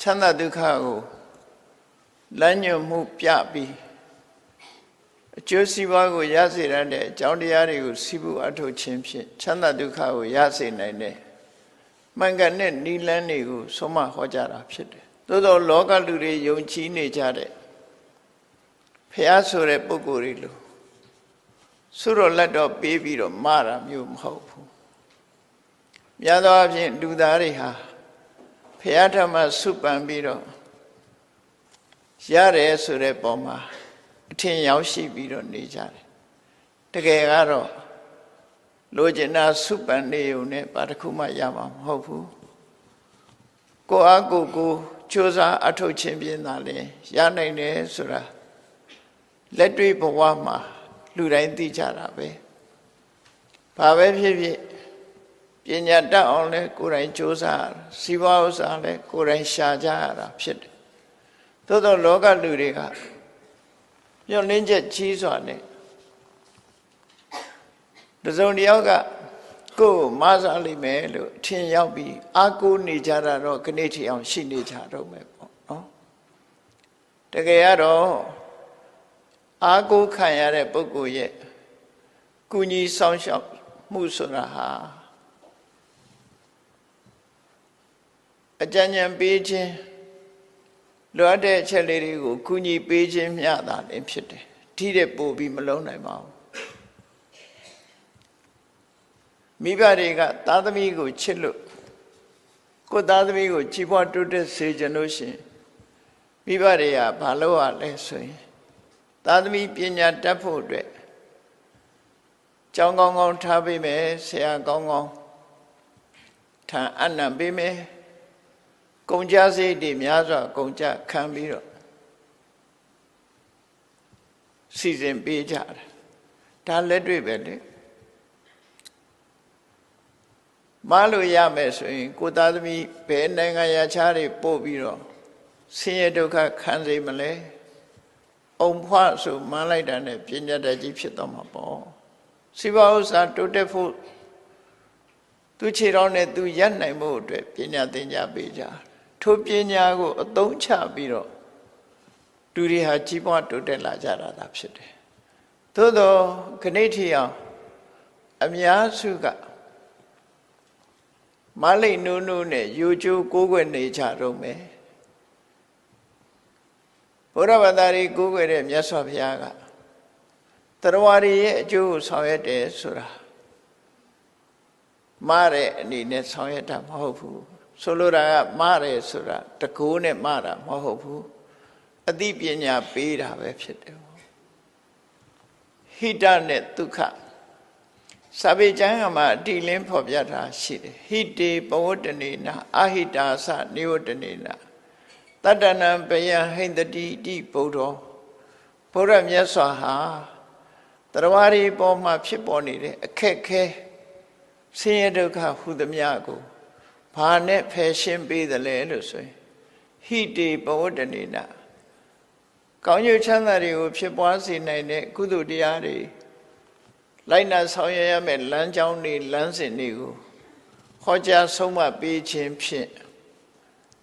မ်းသာဒုက္ခကိုလမ်းညွှန်မှုပြပြီးအကျိုးစီးပွားကိုရစေတဲ့အကြောင်းတရားတွေကိုစီးပူအထောက်ခြင်းဖြင့်ချမ်းသာဒုက္ခကိုရစေနိုင်တဲ့မှန်ကန်တဲ့နိလန်းတွေကိုဆုံးမဟောကြားတာဖြစ်တယ်။သို့သောလောကလူတွေယုံကြည်နေကြတဲ့ဖျားဆိုတဲ့ပုဂ္ဂိုလ်တွေလို့ဆုတော်လက်တော်ပေးပြီးတော့မတာမျိုးမဟုတ်ဘူး။များသောအားဖြင့်လူသားတွေဟာဖျားထမဆုပန်ပြီးတော့ရတယ်ဆိုတဲ့ပုံမှာအထင်ရောက်ရှိပြီးတော့နေကြတယ်။တကယ်ကတော့လိုချင်တာဆုပန်နေုံနဲ့ဘာတစ်ခုမှရမှာမဟုတ်ဘူး။ကိုအားကိုကြိုးစားအထောက်ချင်းပြင်းတာလေရနိုင်တယ်ဆိုတာလက်တွေ့ဘဝမှာလူတိုင်းသိကြတာပဲ။ဘာပဲဖြစ်ဖြစ်ပညာတတ်အောင်လဲကိုယ်တိုင်ကြိုးစားစီးပွားဥစ္စာလဲကိုယ်တိုင်ရှာကြရတာဖြစ်တယ်။သို့သောလောကလူတွေကညှို့လင်းချက်ကြီးစွာနဲ့တစုံတစ်ယောက်ကကိုယ်မဆာလိမ့်မယ်လို့ထင်ရောက်ပြီးအာကိုနေကြတာတော့ခဏထီအောင်ရှိနေကြတော့မယ်ပေါ့နော်တကယ်ကတော့အာကိုခံရတဲ့ပုဂ္ဂိုလ်ရဲ့ကုညီဆောင်ရှောက်မှုဆိုတာဟာအကြံဉာဏ်ပေးခြင်းလိုအပ်တဲ့အချက်လေးတွေကိုကုညီပေးခြင်းမျှတာလည်းဖြစ်တယ်ထိတဲ့ပို့ပြီးမလုံးနိုင်ပါဘူးမိဘတွေကသားသမီးကိုချစ်လို့ကိုယ်သားသမီးကိုကြီးပွားတိုးတက်စေချင်လို့ရှိရင်မိဘတွေကဘာလုပ်ရလဲဆိုရင်သားသမီးပညာတတ်ဖို့အတွက်ကျောင်းကောင်းကောင်းထားပေးမယ်ဆရာကောင်းကောင်းထံအနံ့ပေးမယ်ကုန်ကြစရိတ်တွေများစွာကုန်ကြခံပြီးတော့စီစဉ်ပေးကြတယ်ဒါလက်တွေ့ပဲလေမလို့ရမယ်ဆိုရင်ကိုသားသမီးဘယ်နိုင်ငံရခြားတွေပို့ပြီးတော့ဆင်းရဲဒုက္ခခံစေမလဲအုံဖွားဆိုမှန်းလိုက်တာနဲ့ပညာတတ်ကြီးဖြစ်တော့မှာပေါ့စီပါဥစ္စာတိုးတက်ဖို့သူခြေတော်နဲ့သူရပ်နိုင်ဖို့အတွက်ပညာသင်ကြားပေးကြထိုပညာကိုအသုံးချပြီးတော့လူတွေဟာကြီးပွားတိုးတက်လာကြတာဖြစ်တယ်သို့သောခဏထီအောင်အများစုကမလိတ်နိုးနိုးနဲ့ယူကျိုးကိုးကွယ်နေကြတော့မယ်ဘုရားဘာသာရေးကိုးကွယ်တဲ့မြတ်စွာဘုရားကတရားရည်ရဲ့အကျိုးကိုဆောင်ရွက်တယ်ဆိုတာမှားတဲ့အနေနဲ့ဆောင်ရွက်တာမဟုတ်ဘူးဆိုလိုတာကမှားတယ်ဆိုတာတကူနဲ့မှားတာမဟုတ်ဘူးအသိပညာပေးတာပဲဖြစ်တယ်ဟိတနဲ့ဒုက္ခစာပေကျမ်းမှာအတိလင်းဖော်ပြတာရှိတယ်ဟိတေပဝတ္တနေနအဟိတာသနိဝတ္တနေနတတ္တနံပယံဟိန္တတိတိဗုဒ္ဓောဘုရားမြတ်စွာဟာတရားရီပေါ်မှာဖြစ်ပေါ်နေတဲ့အခက်ခဲဆင်းရဲဒုက္ခဟုသမျှကိုဘာနဲ့ဖယ်ရှင်းပေးသလဲလို့ဆိုရင်ဟိတေပဝတ္တနေနကောင်းကျိုးချမ်းသာတွေကိုဖြစ်ပွားစေနိုင်တဲ့ကုသိုလ်တရားတွေလိုက်နာဆောင်ရွက်ရမယ့်လမ်းကြောင်းတွေလမ်းစဉ်တွေကိုဟောကြားဆုံးမပေးခြင်းဖြင့်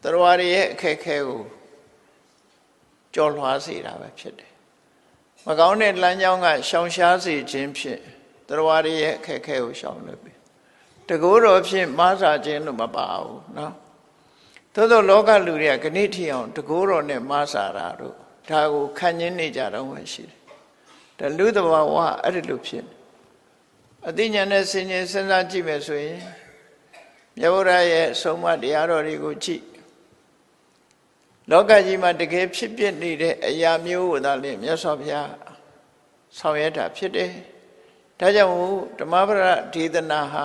တရားရည်ရဲ့အခက်အခဲကိုကျော်လွှားစေတာပဲဖြစ်တယ်။မကောင်းတဲ့လမ်းကြောင်းကရှောင်ရှားစေခြင်းဖြင့်တရားရည်ရဲ့အခက်အခဲကိုရှောင်လွှဲပြီ။တကူတော်ဖြင့်မားစာခြင်းလို့မပါဘူးနော်။သို့သောလောကလူတွေကခဏထီအောင်တကူတော်နဲ့မားစာတာတို့ဒါကိုခံရင်းနေကြတော့မှရှိတယ်။ဒါလူသဘာဝအဲ့ဒီလိုဖြစ်အသိဉာဏ်နဲ့စဉ်းကျင်စဉ်းစားကြည့်မယ်ဆိုရင်မြတ်ဗုဒ္ဓရဲ့အဆုံးအမတရားတော်တွေကိုကြည့်လောကကြီးမှာတကယ်ဖြစ်ပြနေတဲ့အရာမျိုးကိုသာလေမြတ်စွာဘုရားဆောင်ရွက်တာဖြစ်တယ်။ဒါကြောင့်ဓမ္မပဒဒေသနာဟာ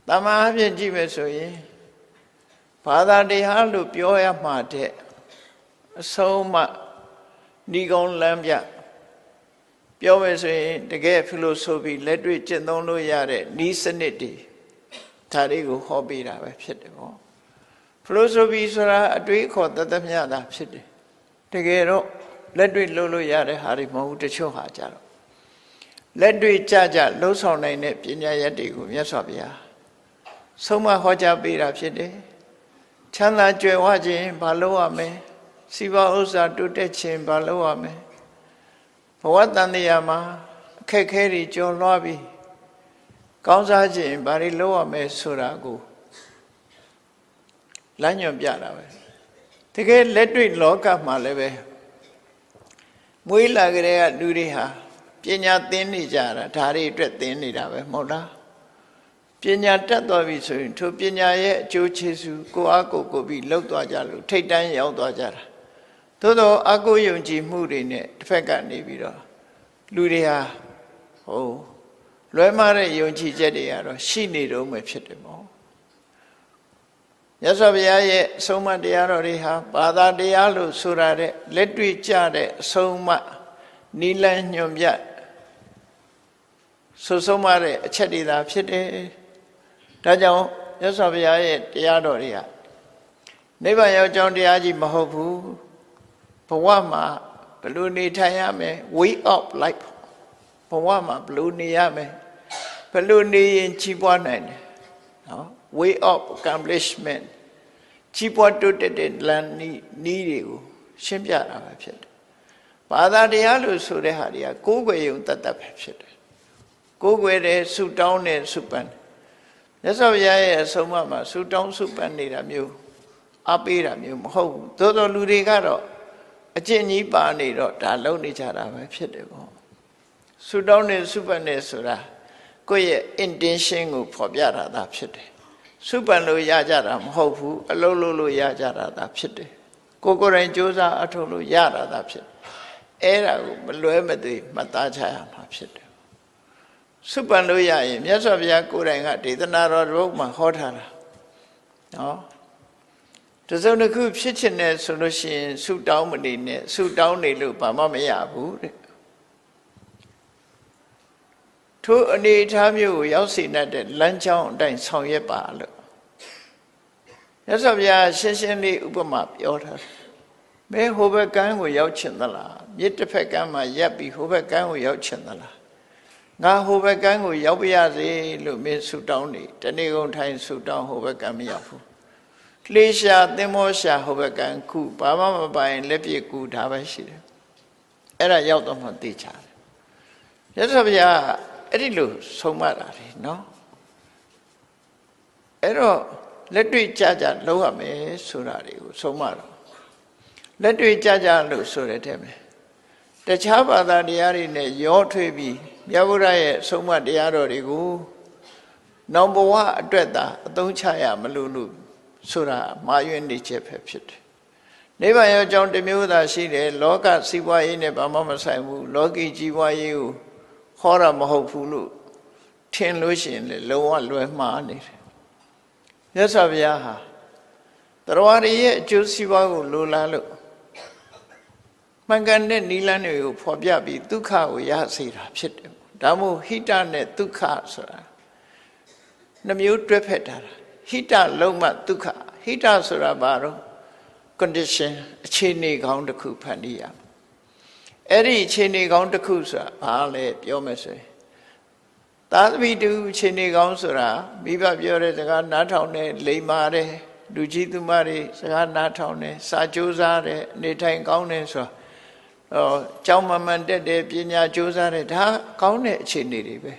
တမန်အဖြစ်ကြည့်မယ်ဆိုရင်ဘာသာတရားလို့ပြောရမှာတဲ့အဆုံးအမဏီကုံလမ်းပြပြောမယ်ဆိုရင်တကယ်ဖီလိုဆိုဖီလက်တွေ့ကျင့်သုံးလို့ရတဲ့ဤစနစ်တွေဒါတွေကိုဟောပေးတာပဲဖြစ်တယ်ပေါ့ဖီလိုဆိုဖီဆိုတာအတွေးခေါ်တသက်မြတာဖြစ်တယ်တကယ်တော့လက်တွေ့လုပ်လို့ရတဲ့ဟာတွေမဟုတ်ဘူးတချို့ဟာကြတော့လက်တွေ့ကြလှုပ်ဆောင်နိုင်တဲ့ပညာရက်တွေကိုမြတ်စွာဘုရားဆုံးမဟောကြားပေးတာဖြစ်တယ် ချမ်းသာကြွယ်ဝခြင်းဘာလို့ရမလဲစီးပွားဥစ္စာတိုးတက်ခြင်းဘာလို့ရမလဲဘဝတန်တရားမှာအခက်ခဲတွေကျော်လွှားပြီးကောင်းစားခြင်းဘာတွေလုပ်ရမလဲဆိုတာကိုလမ်းညွှန်ပြတာပဲတကယ်လက်တွေ့လောကမှာလည်းပဲမွေးလာကြတဲ့လူတွေဟာပညာသင်နေကြတာဒါတွေအတွက်သင်နေတာပဲမဟုတ်လားပညာတတ်သွားပြီဆိုရင်ထိုပညာရဲ့အကျိုးကျေးဇူးကိုအားကိုးပြီးလှုပ်သွားကြလို့ထိတ်တန်းရောက်သွားကြတာသို့တော့အကိုယုံကြည်မှုတွေနဲ့တစ်ဖက်ကနေပြီးတော့လူတွေဟာလွဲမှားတဲ့ယုံကြည်ချက်တွေကတော့ရှိနေတော့မှဖြစ်တယ်ပေါ့မြတ်စွာဘုရားရဲ့အဆုံးအမတရားတော်တွေဟာဘာသာတရားလို့ဆိုရတဲ့လက်တွေ့ကျတဲ့အဆုံးအမနိလန်းညွန်ပြဆုံးမတဲ့အချက်တွေသာဖြစ်တယ်ဒါကြောင့်မြတ်စွာဘုရားရဲ့တရားတော်တွေကနိဗ္ဗာန်ရောက်ကြောင်းတရားကြီးမဟုတ်ဘူးဘဝမှာဘယ်လိုနေထိုင်ရမလဲ way of life ဘဝမှာဘယ်လိုနေရမလဲဘယ်လိုနေရင်ကြီးပွားနိုင်တယ်နော် way of accomplishment ကြီးပွားတိုးတက်တဲ့လမ်းနည်းတွေကိုရှင်းပြတာပဲဖြစ်တယ်ဘာသာတရားလို့ဆိုတဲ့ဟာတွေကကိုးကွယ်ယုံတတ်တတ်ပဲဖြစ်တယ်ကိုးကွယ်တဲ့ဆုတောင်းတဲ့ဆုပန်းမြတ်စွာဘုရားရဲ့အဆုံးအမမှာဆုတောင်းဆုပန်းနေတာမျိုးအပေးတာမျိုးမဟုတ်ဘူးသို့တော်လူတွေကတော့အကျင့်ကြီးပါနေတော့ဒါလုံနေကြတာပဲဖြစ်တယ်ပေါ့ဆုတောင်းတဲ့ဆုပန်းတဲ့ဆိုတာကိုယ့်ရဲ့ intention ကိုဖော်ပြတာသာဖြစ်တယ်ဆုပန်းလို့ရကြတာမဟုတ်ဘူးအလုံးလို့ရကြတာသာဖြစ်တယ်ကိုယ်ကိုယ်တိုင်ကြိုးစားအထောက်လို့ရတာသာဖြစ်တယ်အဲ့ဒါကိုမလွဲမသွေမှတ်သားချရမှာဖြစ်တယ်ဆုပန်လို့ရရင်မြတ်စွာဘုရားကိုယ်တိုင်ကဒေသနာတော်ဘုရားမှာဟောထားတာနော်တစုံတစ်ခုဖြစ်ချင်တယ်ဆိုလို့ရှိရင်ဆုတောင်းမနေနဲ့ဆုတောင်းနေလို့ဘာမှမရဘူးတဲ့ထိုအနေအထားမျိုးကိုရောက်စေတဲ့လမ်းကြောင်းအတိုင်းဆောင်ရွက်ပါလို့မြတ်စွာဘုရားရှင်းရှင်းလေးဥပမာပြောထားတယ်ဘယ်ဟိုဘက်ကမ်းကိုရောက်ချင်သလားမြစ်တစ်ဖက်ကမ်းမှာရပ်ပြီးဟိုဘက်ကမ်းကိုရောက်ချင်သလားငါဟိုဘက်ကမ်းကိုရောက်ပြရစေလို့မင်းဆုတောင်းနေတနေ့ကုန်ထိုင်ဆုတောင်းဟိုဘက်ကမ်းမရောက်ဘူးလှေရှာသင်္ဘောရှာဟိုဘက်ကမ်းခုဘာမှမပိုင်လက်ပြကူဒါပဲရှိတယ်အဲ့ဒါရောက်တော့မှသိချတယ်မြတ်စွာဘုရားအဲ့ဒီလိုဆုံးမတာလေနော်အဲ့တော့လက်တွေ့ကြကြလုပ်ရမယ်ဆိုတာတွေကိုဆုံးမတော့လက်တွေ့ကြကြလို့ဆိုတဲ့တဲ့မယ်တခြားဘာသာတရားတွေနဲ့ရောထွေးပြီးမြတ်ဗုဒ္ဓရဲ့အဆုံးအမတရားတော်တွေကိုနောင်ဘဝအတွက်သာအသုံးချရမလို့ဆိုတာမာယွင်းနေချက်ပဲဖြစ်တယ်နိဗ္ဗာန်ရောက်ကြောင်းတစ်မျိုးသာရှိတယ်လောကစီးပွားရေးနဲ့ဘာမှမဆိုင်ဘူးလောကီကြီးပွားရေးကိုဟောတာမဟုတ်ဘူးလို့ထင်လို့ရှိရင်လည်းလုံးဝလွယ်မှားနေတယ်မြတ်စွာဘုရားဟာတရားရည်ရဲ့အကျိုးစီးပွားကိုလိုလားလို့မှန်ကန်တဲ့နိလန်းတွေကိုဖော်ပြပြီးဒုက္ခကိုရစေတာဖြစ်တယ်ဒါမို့ဟိတနဲ့ဒုက္ခဆိုတာနှမျိုးတွဲဖက်တာဟိတလုံးမှဒုက္ခဟိတဆိုတာဘာတော့ condition အခြေအနေကောင်းတစ်ခုဖန်တီးရအဲ့ဒီအခြေအနေကောင်းတစ်ခုဆိုတာဘာလဲပြောမယ်ဆိုရင်သာသမီတူအခြေအနေကောင်းဆိုတာမိဘပြောတဲ့စကားနားထောင်တယ်လိမ္မာတယ်လူကြီးသူမတွေစကားနားထောင်တယ်စာကြိုးစားတယ်နေထိုင်ကောင်းတယ်ဆိုတာကျောင်းမှန်တက်တယ်ပညာကြိုးစားတယ်ဒါကောင်းတဲ့အခြေအနေတွေပဲ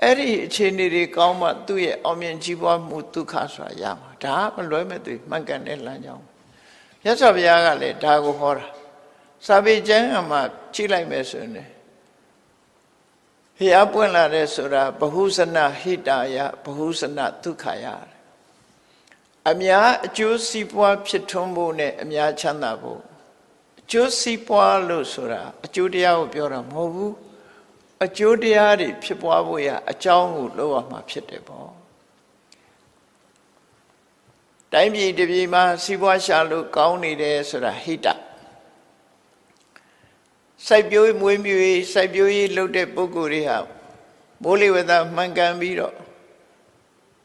အဲ့ဒီအခြေအနေတွေကောင်းမှသူ့ရဲ့အောင်မြင်ကြီးပွားမှုဒုက္ခဆိုတာရမှာဒါမလွဲမသွေမှန်ကန်တဲ့လမ်းကြောင်းမြတ်စွာဘုရားကလည်းဒါကိုဟောတာစာပေကျမ်းမှာကြည့်လိုက်မယ်ဆိုရင်ဘုရားပွင့်လာတဲ့ဆိုတာဘဟုဇနဟိတာယဘဟုဇနဒုက္ခယအများအကျိုးစီးပွားဖြစ်ထွန်းဖို့နဲ့အများချမ်းသာဖို့အကျိုးစီးပွားလို့ဆိုတာအကျိုးတရားကိုပြောတာမဟုတ်ဘူးအကျိုးတရားတွေဖြစ်ပွားဖို့ရအကြောင်းကိုလုပ်ရမှာဖြစ်တယ်ပေါ့တိုင်းပြည်တစ်ပြည်မှာစီးပွားရှာလို့ကောင်းနေတယ်ဆိုတာဟိတစိုက်ပျိုးမွေးမြူရေးစိုက်ပျိုးရေးလုပ်တဲ့ပုဂ္ဂိုလ်တွေဟာမိုးလေဝသမှန်ကန်ပြီးတော့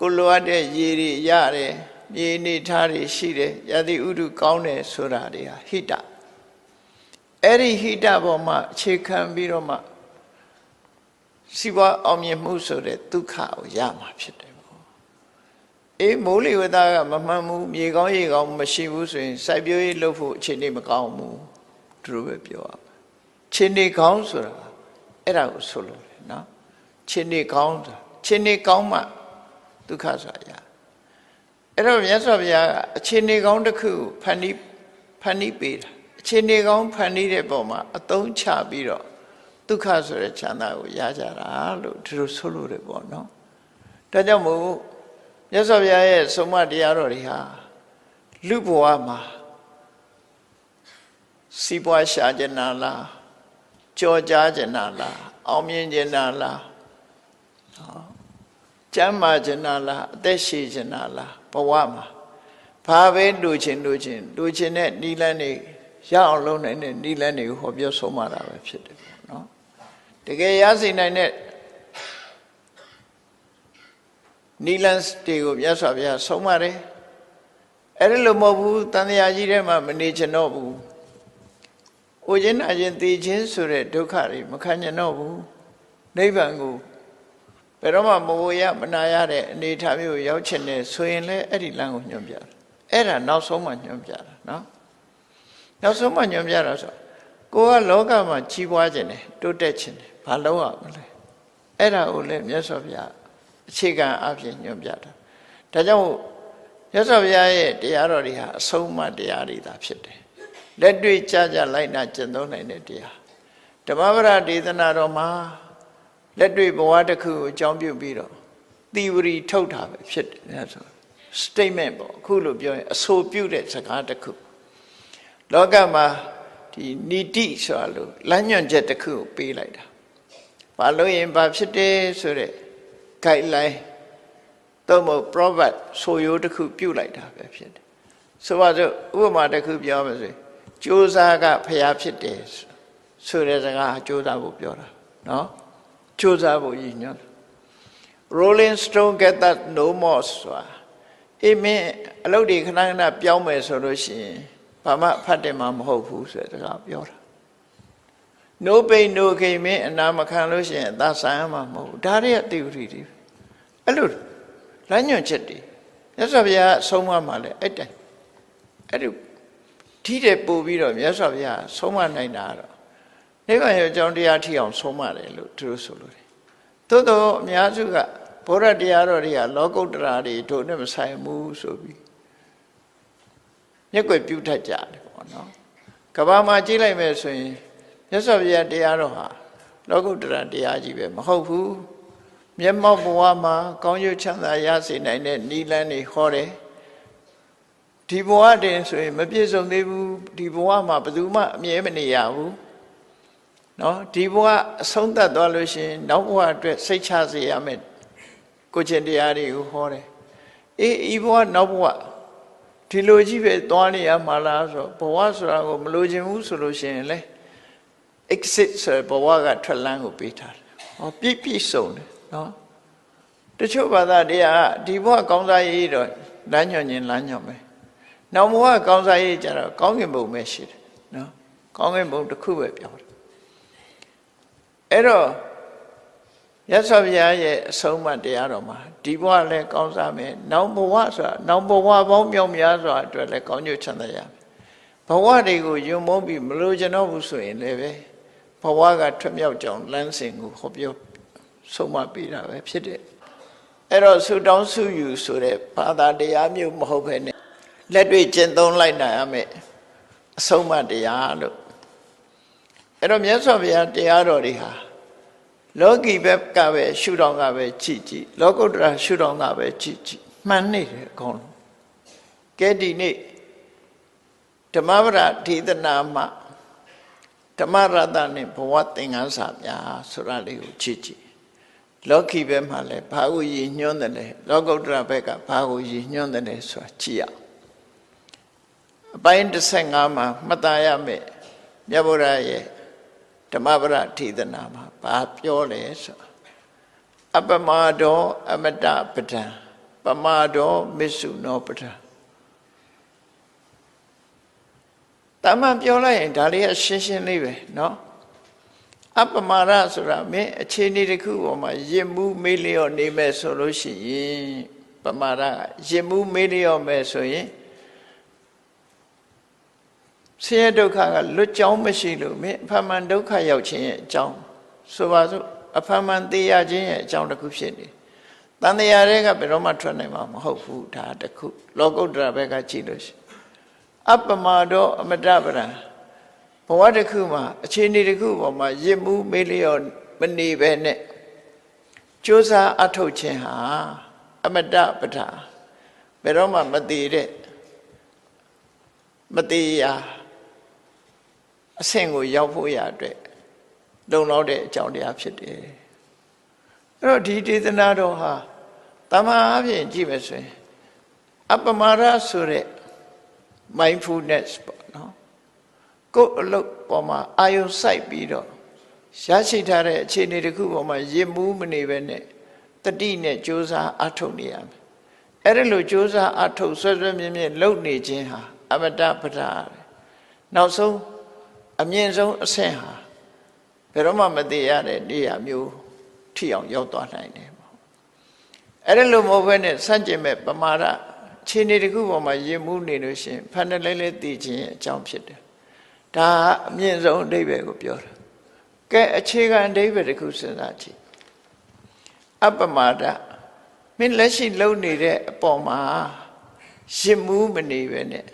ကိုလိုအပ်တဲ့ရေတွေရတယ်မြေနေထားတွေရှိတယ်ရာသီဥတုကောင်းတယ်ဆိုတာတွေဟာဟိတအဲ့ဒီဟိတပေါ်မှာအခြေခံပြီးတော့မှစီးပွားအောင်မြင်မှုဆိုတဲ့ဒုက္ခကိုရမှာဖြစ်တယ်ပေါ့ မိုးလေဝသကမမှန်ဘူးမြေကောင်းရေကောင်းမရှိဘူးဆိုရင်စိုက်ပျိုးရေးလုပ်ဖို့အခြေအနေမကောင်းဘူးသူတို့ပဲပြောရမယ်ခြေနေကောင်းဆိုတာအဲ့ဒါကိုဆိုလို့လေနော်ခြေနေကောင်းဆိုတာခြေနေကောင်းမှဒုက္ခဆိုတာရအဲ့တော့မြတ်စွာဘုရားကအခြေအနေကောင်းတစ်ခုဖန်တီးပေးတာအခြေအနေကောင်းဖန်တီးတဲ့ပုံမှာအသုံးချပြီးတော့ဒုက္ခဆိုတဲ့ချမ်းသာကိုရကြတာလို့သူတို့ဆိုလို့တယ်ပေါ့နော်ဒါကြောင့်မို့မြတ်စွာဘုရားရဲ့ဆုံးမတရားတော်တွေဟာလူဘဝမှာစီးပွားရှာကျင်နာလားကြော်ကြားကျင်နာလားအောင်မြင်ကျင်နာလားကျမ်းမာကျင်နာလားအသက်ရှည်ကျင်နာလားဘဝမှာဘာပဲလူချင်းတဲ့နိလန်းတွေရအောင်လုပ်နိုင်တဲ့နိလန်းတွေကိုဟောပြောဆုံးမတာပဲဖြစ်တယ်ပေါ့နော်တကယ်ရစေနိုင်တဲ့နိလန်းတွေကိုမြတ်စွာဘုရားဆုံးမတယ်အဲ့ဒါလို့မဟုတ်ဘူးတန်ត្រာကြီးထဲမှာမနေချင်တော့ဘူးအိုခြင်းနာခြင်းသိခြင်းဆိုတဲ့ဒုက္ခတွေမခံချင်တော့ဘူးနိဗ္ဗာန်ကိုဘယ်တော့မှမဝရမနာရတဲ့အနေအထားမျိုးရောက်ချင်တယ်ဆိုရင်လည်းအဲ့ဒီလမ်းကိုညွှန်ပြတယ်အဲ့ဒါနောက်ဆုံးမှညွှန်ပြတာနော်နောက်ဆုံးမှညွှန်ပြတာဆိုကိုကလောကမှာကြီးပွားခြင်းတယ်တိုးတက်ခြင်းတယ်ဘာလုပ်ရမလဲအဲ့ဒါကိုလည်းမြတ်စွာဘုရားအခြေခံအဖြစ်ညွှန်ပြတာဒါကြောင့်မြတ်စွာဘုရားရဲ့တရားတော်တွေဟာအဆုံးအမတရားတွေသာဖြစ်တယ်လက်တွေ့ကြလိုက်နာကျင့်သုံးနိုင်တဲ့တရားဓမ္မပဒဒေသနာတော်မှာလက်တွေ့ဘဝတစ်ခုကိုအကြောင်းပြုပြီးတော့သီဝရီထုတ်တာပဲဖြစ်တယ်ဆို statement ပေါ့အခုလိုပြောရင်အဆိုပြုတဲ့စကားတစ်ခုလောကမှာဒီနိတိဆိုတာလို့လမ်းညွှန်ချက်တစ်ခုကိုပေးလိုက်တာဘာလို့ရင်ဘာဖြစ်တယ်ဆိုတဲ့ guideline တော့မဟုတ် proverb ဆိုရိုးတစ်ခုပြုလိုက်တာပဲဖြစ်တယ်ဆိုပါစို့ဥပမာတစ်ခုပြောမယ်ဆိုရင်ကြိုးစားကဖျားဖြစ်တယ်ဆိုတဲ့စကားကြိုးစားဖို့ပြောတာနော်ကြိုးစားဖို့ရည်ညွှန်း Rolling Stone get that no more ဆိုတာအေးမင်းအလုပ်တွေခဏခဏပြောင်းမယ်ဆိုလို့ရှိရင်ဘာမှဖတ်တယ်မှမဟုတ်ဘူးဆိုတဲ့စကားပြောတာ no pain no gain မင်းအနာမခံလို့ရှိရင်အသာဆိုင်ရမှာမဟုတ်ဘူးဒါတွေအတိဝရီတွေအဲ့လိုလမ်းညွှန်ချက်တွေမြတ်စွာဘုရားဆုံးမမှာလဲအဲ့တိုင်အဲ့ဒီထိတဲ့ပို့ပြီးတော့မြတ်စွာဘုရားဆုံးမနိုင်တာတော့နိဗ္ဗာန်ရဲ့အကြောင်းတရားထိအောင်ဆုံးမတယ်လို့သူတို့ဆိုလို့တယ်သို့တော့အများစုကဘုရားတရားတော်တွေကလောကုတ္တရာတွေတို့နဲ့မဆိုင်ဘူးဆိုပြီးမျက်ွယ်ပြုတ်ထကြတယ်ပေါ့နော်ကဘာမှာကြည့်လိုက်မယ်ဆိုရင်မြတ်စွာဘုရားတရားတော်ဟာလောကုတ္တရာတရားကြီးပဲမဟုတ်ဘူးမျက်မှောက်ဘဝမှာကောင်းကျိုးချမ်းသာရစေနိုင်တဲ့နိလန်းတွေဟောတယ်ဒီဘဝတည်းဆိုရင်မပြည့်စုံသေးဘူးဒီဘဝမှာဘယ်သူမှအမြဲမနေရဘူးနော်ဒီဘဝအဆုံးသတ်သွားလို့ရှိရင်နောက်ဘဝအတွက်စိတ်ချစေရမယ်ကိုချင်းတရားတွေကိုဟောတယ်အေးဤဘဝနောက်ဘဝဒီလိုကြီးပဲသွားနေရမှာလားဆိုဘဝဆိုတာကိုမလိုချင်ဘူးဆိုလို့ရှိရင်လေ exit ဆိုဘဝကထွက်လန်းကိုပေးထားတယ်ဟောပြည့်စုံတယ်နော်တချို့ဘာသာတရားဒီဘဝကောင်းစားရေးတော့လမ်းညွှန်ခြင်းလမ်းညွှန်ပဲနောက်ဘဝကောင်းစားရေးကြတော့ကောင်းကင်ဘုံပဲရှိတယ်နော်ကောင်းကင်ဘုံတစ်ခုပဲပြောတယ်အဲ့တော့ရသော်ဘုရားရဲ့အဆုံးအမတရားတော်မှာဒီဘဝလည်းကောင်းစားမယ်နောက်ဘဝဆိုတာနောက်ဘဝပေါင်းမြောက်များစွာအတွက်လည်းကောင်းကျိုးချမ်းသာရမယ်ဘဝတွေကိုယုံမုန်းပြီးမလိုချင်တော့ဘူးဆိုရင်လည်းပဲဘဝကထွက်မြောက်ကြောင်းလမ်းစဉ်ကိုဟောပြောဆုံးမပေးတာပဲဖြစ်တယ်အဲ့တော့ဆုတောင်းဆုယူဆိုတဲ့ဘာသာတရားမျိုးမဟုတ်ဘဲနဲ့လက်တွေ့ကျင့်သုံးလိုက်နိုင်ရမယ်အဆုံးအမတရားလို့အဲ့တော့မြတ်စွာဘုရားတရားတော်တွေဟာလောကီဘက်ကပဲရှုထောင့်ကပဲကြည့်လောကုတ္တရာရှုထောင့်ကပဲကြည့်မှန်နေတယ်အကုန်လုံးကဲဒီနေ့ဓမ္မပဒဒေသနာမှာဓမ္မရတနဲ့ဘဝသင်္ကန်းစာများဆိုတာလေးကိုကြည့်လောကီဘက်မှာလည်းဘာကိုရည်ညွှန်းတယ်လဲလောကုတ္တရာဘက်ကဘာကိုရည်ညွှန်းတယ်လဲဆိုတာကြည့်ရအပိုင်း15မှာမှတ်သားရမယ်မြတ်ဗုဒ္ဓရဲ့ဓမ္မပဒဒေသနာမှာဘာပြောလဲဆိုအပမဒောအမတပဒံပမာဒောမစ္ဆုနောပဒံတမန်ပြောလိုက်ရင်ဒါလေးကရှင်းရှင်းလေးပဲเนาะအပမာရဆိုတာမင်းအခြေအနေတစ်ခုပေါ်မှာရစ်မှုမေးလျော့နေမဲ့ဆိုလို့ရှိရင် ပမာဒရစ်မှုမေးလျော့မယ်ဆိုရင်ဆင်းရဲဒုက္ခကလွတ်ကြောင်းမရှိလို့မင်းအဖန်မှန်ဒုက္ခရောက်ခြင်းရဲ့အကြောင်းဆိုပါစို့အဖန်မှန်သိရခြင်းရဲ့အကြောင်းတစ်ခုဖြစ်နေတန်တရားတွေကဘယ်တော့မှထွက်နိုင်မှာမဟုတ်ဘူးဒါတစ်ခုလောကုတ္တရာဘက်ကကြည့်လို့ရှိအပမဒောအမတပရံဘဝတစ်ခုမှာအခြေအနေတစ်ခုပေါ်မှာရစ်မှုမေးလျော့မနေပဲနဲ့ကြိုးစားအထုတ်ခြင်းဟာအမတပဒဘယ်တော့မှမတည်တဲ့မတည်ရာအဆင့်ကိုရောက်ဖို့ရအတွက်လုံလောက်တဲ့အကြောင်းတရားဖြစ်တယ်အဲ့တော့ဒီဒေသနာတော်ဟာတမန်အပြင်ကြည့်မယ်ဆိုရင်အပမာဒဆိုတဲ့ mindfulness ပေါ့နော်ကိုယ်အလုပ်ပေါ်မှာအာယုံစိုက်ပြီးတော့ရရှိထားတဲ့အခြေအနေတစ်ခုပေါ်မှာရစ်မှုမနေပဲနဲ့တတိနဲ့ကြိုးစားအထုတ်နေရမယ်အဲ့ဒါလိုကြိုးစားအထုတ်ဆွဲဆွဲမြဲမြဲလုပ်နေခြင်းဟာအမတပဒနောက်ဆုံးအမြင့်ဆုံးအဆင့်ဟာဘယ်တော့မှမတည်ရတဲ့နေရာမျိုးထိအောင်ရောက်သွားနိုင်တယ်ပေါ့အဲ့ဒါလိုမဟုတ်ဘဲနဲ့စန့်ကျင်မဲ့ပမာဒခြေနေတစ်ခုပေါ်မှာရည်မှုနေလို့ရှိရင်ဖန်တယ်လဲတည်ခြင်းရဲ့အကြောင်းဖြစ်တယ်ဒါအမြင့်ဆုံးအဓိပ္ပာယ်ကိုပြောတာကဲအခြေခံအဓိပ္ပာယ်တစ်ခုစဉ်းစားကြည့်အပမာဒမင်းလက်ရှိလုပ်နေတဲ့အပေါ်မှာရစ်မှုမနေပဲနဲ့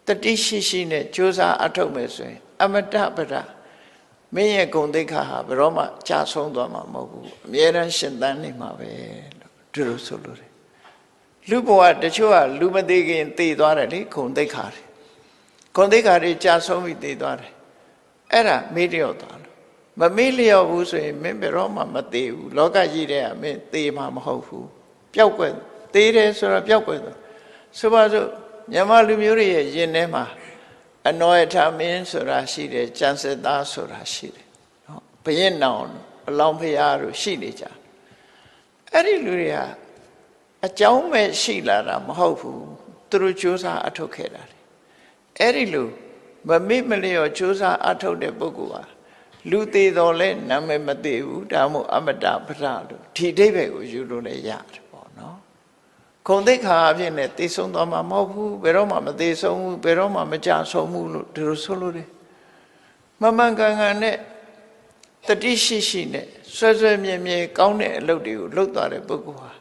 တတိရှိရှိနဲ့ကြိုးစားအထုတ်မယ်ဆိုရင်အမတပဒမင်းရဲ့ဂုဏ်သိက္ခာဟာဘယ်တော့မှကြာဆုံးသွားမှာမဟုတ်ဘူးအမြဲတမ်းရှင်သန်နေမှာပဲလို့သူတို့ဆိုလို့တယ်လူဘဝတချို့ကလူမသေးခင်သေသွားတယ်လေဂုဏ်သိက္ခာတွေဂုဏ်သိက္ခာတွေကြာဆုံးပြီးသေသွားတယ်အဲ့ဒါမေ့လျော့သွားလို့မမေ့လျော့ဘူးဆိုရင်မင်းဘယ်တော့မှမသေဘူးလောကကြီးတဲ့ကမင်းသေမှာမဟုတ်ဘူးပျောက်ကွယ်သေတယ်ဆိုတော့ပျောက်ကွယ်သွားဆိုပါစို့မြန်မာလူမျိုးတွေရဲ့ယင်ထဲမှာအနောယထမင်းဆိုတာရှိတယ်ကျန်စစ်သားဆိုတာရှိတယ်နော်ဘရင်နောင်အလောင်းဖရာတို့ရှိနေကြအဲ့ဒီလူတွေဟာအကြောင်းမဲ့ရှိလာတာမဟုတ်ဘူးသူတို့ကြိုးစားအထုတ်ခဲ့တာအဲ့ဒီလူမမေ့မလျော့ကြိုးစားအထုတ်တဲ့ပုဂ္ဂိုလ်ဟာလူသေးတော်လဲနာမည်မသေးဘူးဒါမှမဟုတ်အမတပဒလို့ဒီအဓိပ္ပာယ်ကိုယူလို့လည်းရတယ်ပေါ့နော်ဂုဏ်သိက္ခာအဖြစ်နဲ့သိဆုံးသွားမှာမဟုတ်ဘူးဘယ်တော့မှမသိဆုံးဘူးဘယ်တော့မှမကြဆုံးဘူးလို့ဒီလိုဆိုလို့တယ်မမှန်ကန်ကန်နဲ့တတိရှိရှိနဲ့ဆွဲဆွဲမြဲမြဲကောင်းတဲ့အလုပ်တွေကိုလုပ်သွားတဲ့ပုဂ္ဂိုလ်ဟာ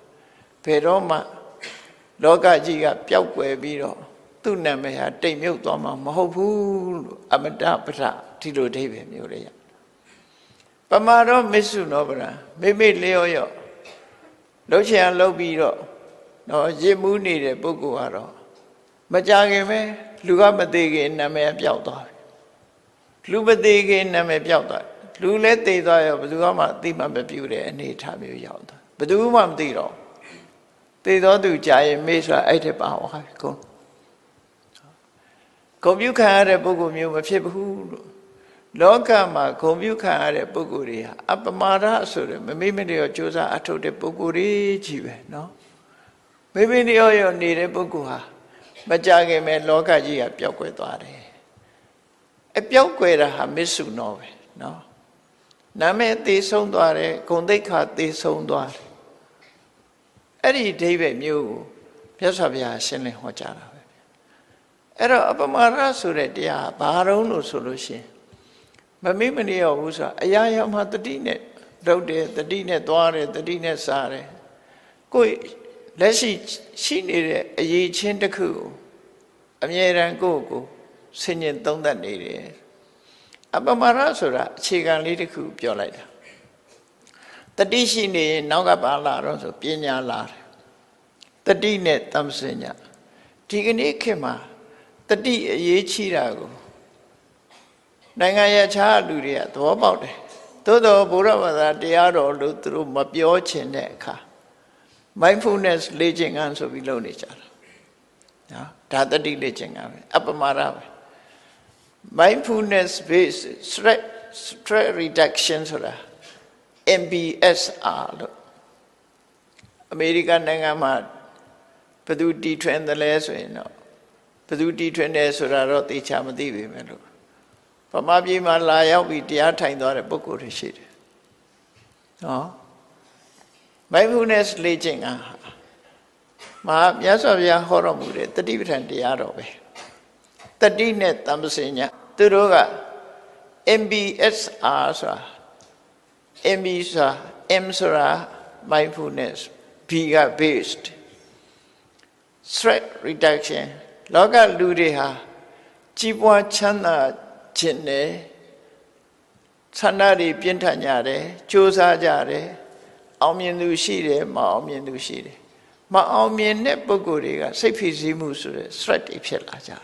ဘယ်တော့မှလောကကြီးကပျောက်ကွယ်ပြီးတော့သူ့နာမည်ဟာတိမ်မြုပ်သွားမှာမဟုတ်ဘူးလို့အမတပဒဒီလိုအဓိပ္ပာယ်မျိုးလေးရပမာရောမစ္ဆုနောပရံမိမိလျော့ရော့လှုပ်ချင်လှုပ်ပြီးတော့နော်ရစ်မှုနေတဲ့ပုဂ္ဂိုလ်ကတော့မကြခင်ပဲလူကမသေးခင်နာမည်ပျောက်သွားပြီလူမသေးခင်နာမည်ပျောက်သွားလူလည်းသေသွားရောဘယ်သူမှအသိမှမပြုတဲ့အနေအထားမျိုးရောက်သွားဘယ်သူမှမသိတော့သေသောသူကြာရင်မေ့ဆိုတာအဲ့ထက်ပါသွားပြီကုန်ဂုဏ်ပြုခံရတဲ့ပုဂ္ဂိုလ်မျိုးမဖြစ်ဘူးလို့လောကမှာဂုဏ်ပြုခံရတဲ့ပုဂ္ဂိုလ်တွေဟာအပမာဒဆိုတဲ့မမေ့မလျော့ကြိုးစားအထုတ်တဲ့ပုဂ္ဂိုလ်တွေကြီးပဲနော်မေ့မေ့လျော့ရော့နေတဲ့ပုဂ္ဂိုလ်ဟာမကြခင်မဲ့လောကကြီးကပျောက်ကွယ်သွားတယ်အပျောက်ကွယ်တာဟာမစ္ဆုနောပဲနော်နာမည်သေဆုံးသွားတယ်ဂုဏ်သိက္ခာသေဆုံးသွားတယ်အဲ့ဒီအဓိပ္ပာယ်မျိုးကိုမြတ်စွာဘုရားရှင်းလင်းဟောကြားတာပဲအဲ့တော့အပမာဒဆိုတဲ့တရားဘာတုံးလို့ဆိုလို့ရှိရင်မမေ့မလျော့ဘူးဆိုတာအရာရာမှာတတိနဲ့လုပ်တယ်တတိနဲ့သွားတယ်တတိနဲ့စားတယ်ကိုယ်လက်ရှိနေတဲ့အရေးချင်းတစ်ခုကိုအမြဲတမ်းကိုယ့်ကိုဆင်ញင်သုံးသပ်နေတယ်အပမာဒဆိုတာအခြေခံလေးတစ်ခုပြောလိုက်တာတတိရှိနေရင်နောက်ကပါလာတော့ဆိုပညာလာတယ်တတိနဲ့တမ္ပစဉ္ညာဒီကနေ့ခေတ်မှာတတိအရေးကြီးတာကိုနိုင်ငံရခြားလူတွေကသဘောပေါက်တယ်သို့တော်ဘုရားဘာသာတရားတော်လို့သူတို့မပြောချင်တဲ့အခါ mindfulness လေ့ကျင့်ခန်းဆိုပြီးလုပ်နေကြတာနော်ဒါတတိလေ့ကျင့်ခန်းပဲအပမာဒပဲ mindfulness based stress reduction ဆိုတာ MBSR လို့အမေရိကန်နိုင်ငံမှာဘယ်သူတီထွင်တယ်လဲဆိုရင်တော့ဘယ်သူတီထွင်တယ်ဆိုတာတော့သိချာမသိပေမဲ့လို့ဗမာပြည်မှာလာရောက်ပြီးတရားထိုင်သွားတဲ့ပုဂ္ဂိုလ်တွေရှိတယ်နော် mindfulness လေ့ကျင့်ခန်း မှာမြတ်စွာဘုရားဟောတော်မူတဲ့တတိပဋ္ဌာန်တရားတော်ပဲတတိနဲ့တမ္ပစညသူတို့က MBSR ဆိုတာ MB ဆိုတာ M ဆိုတာ mindfulness B က based stress reduction လောကလူတွေဟာကြီးပွားချမ်းသာခြင်းနဲ့ဆန္ဒတွေပြင်းထန်ကြတယ်ကြိုးစားကြတယ်အောင်မြင်သူရှိတယ်မအောင်မြင်သူရှိတယ်မအောင်မြင်တဲ့ပုဂ္ဂိုလ်တွေကစိတ်ဖိစီးမှုဆိုတဲ့ stress တွေဖြစ်လာကြတယ်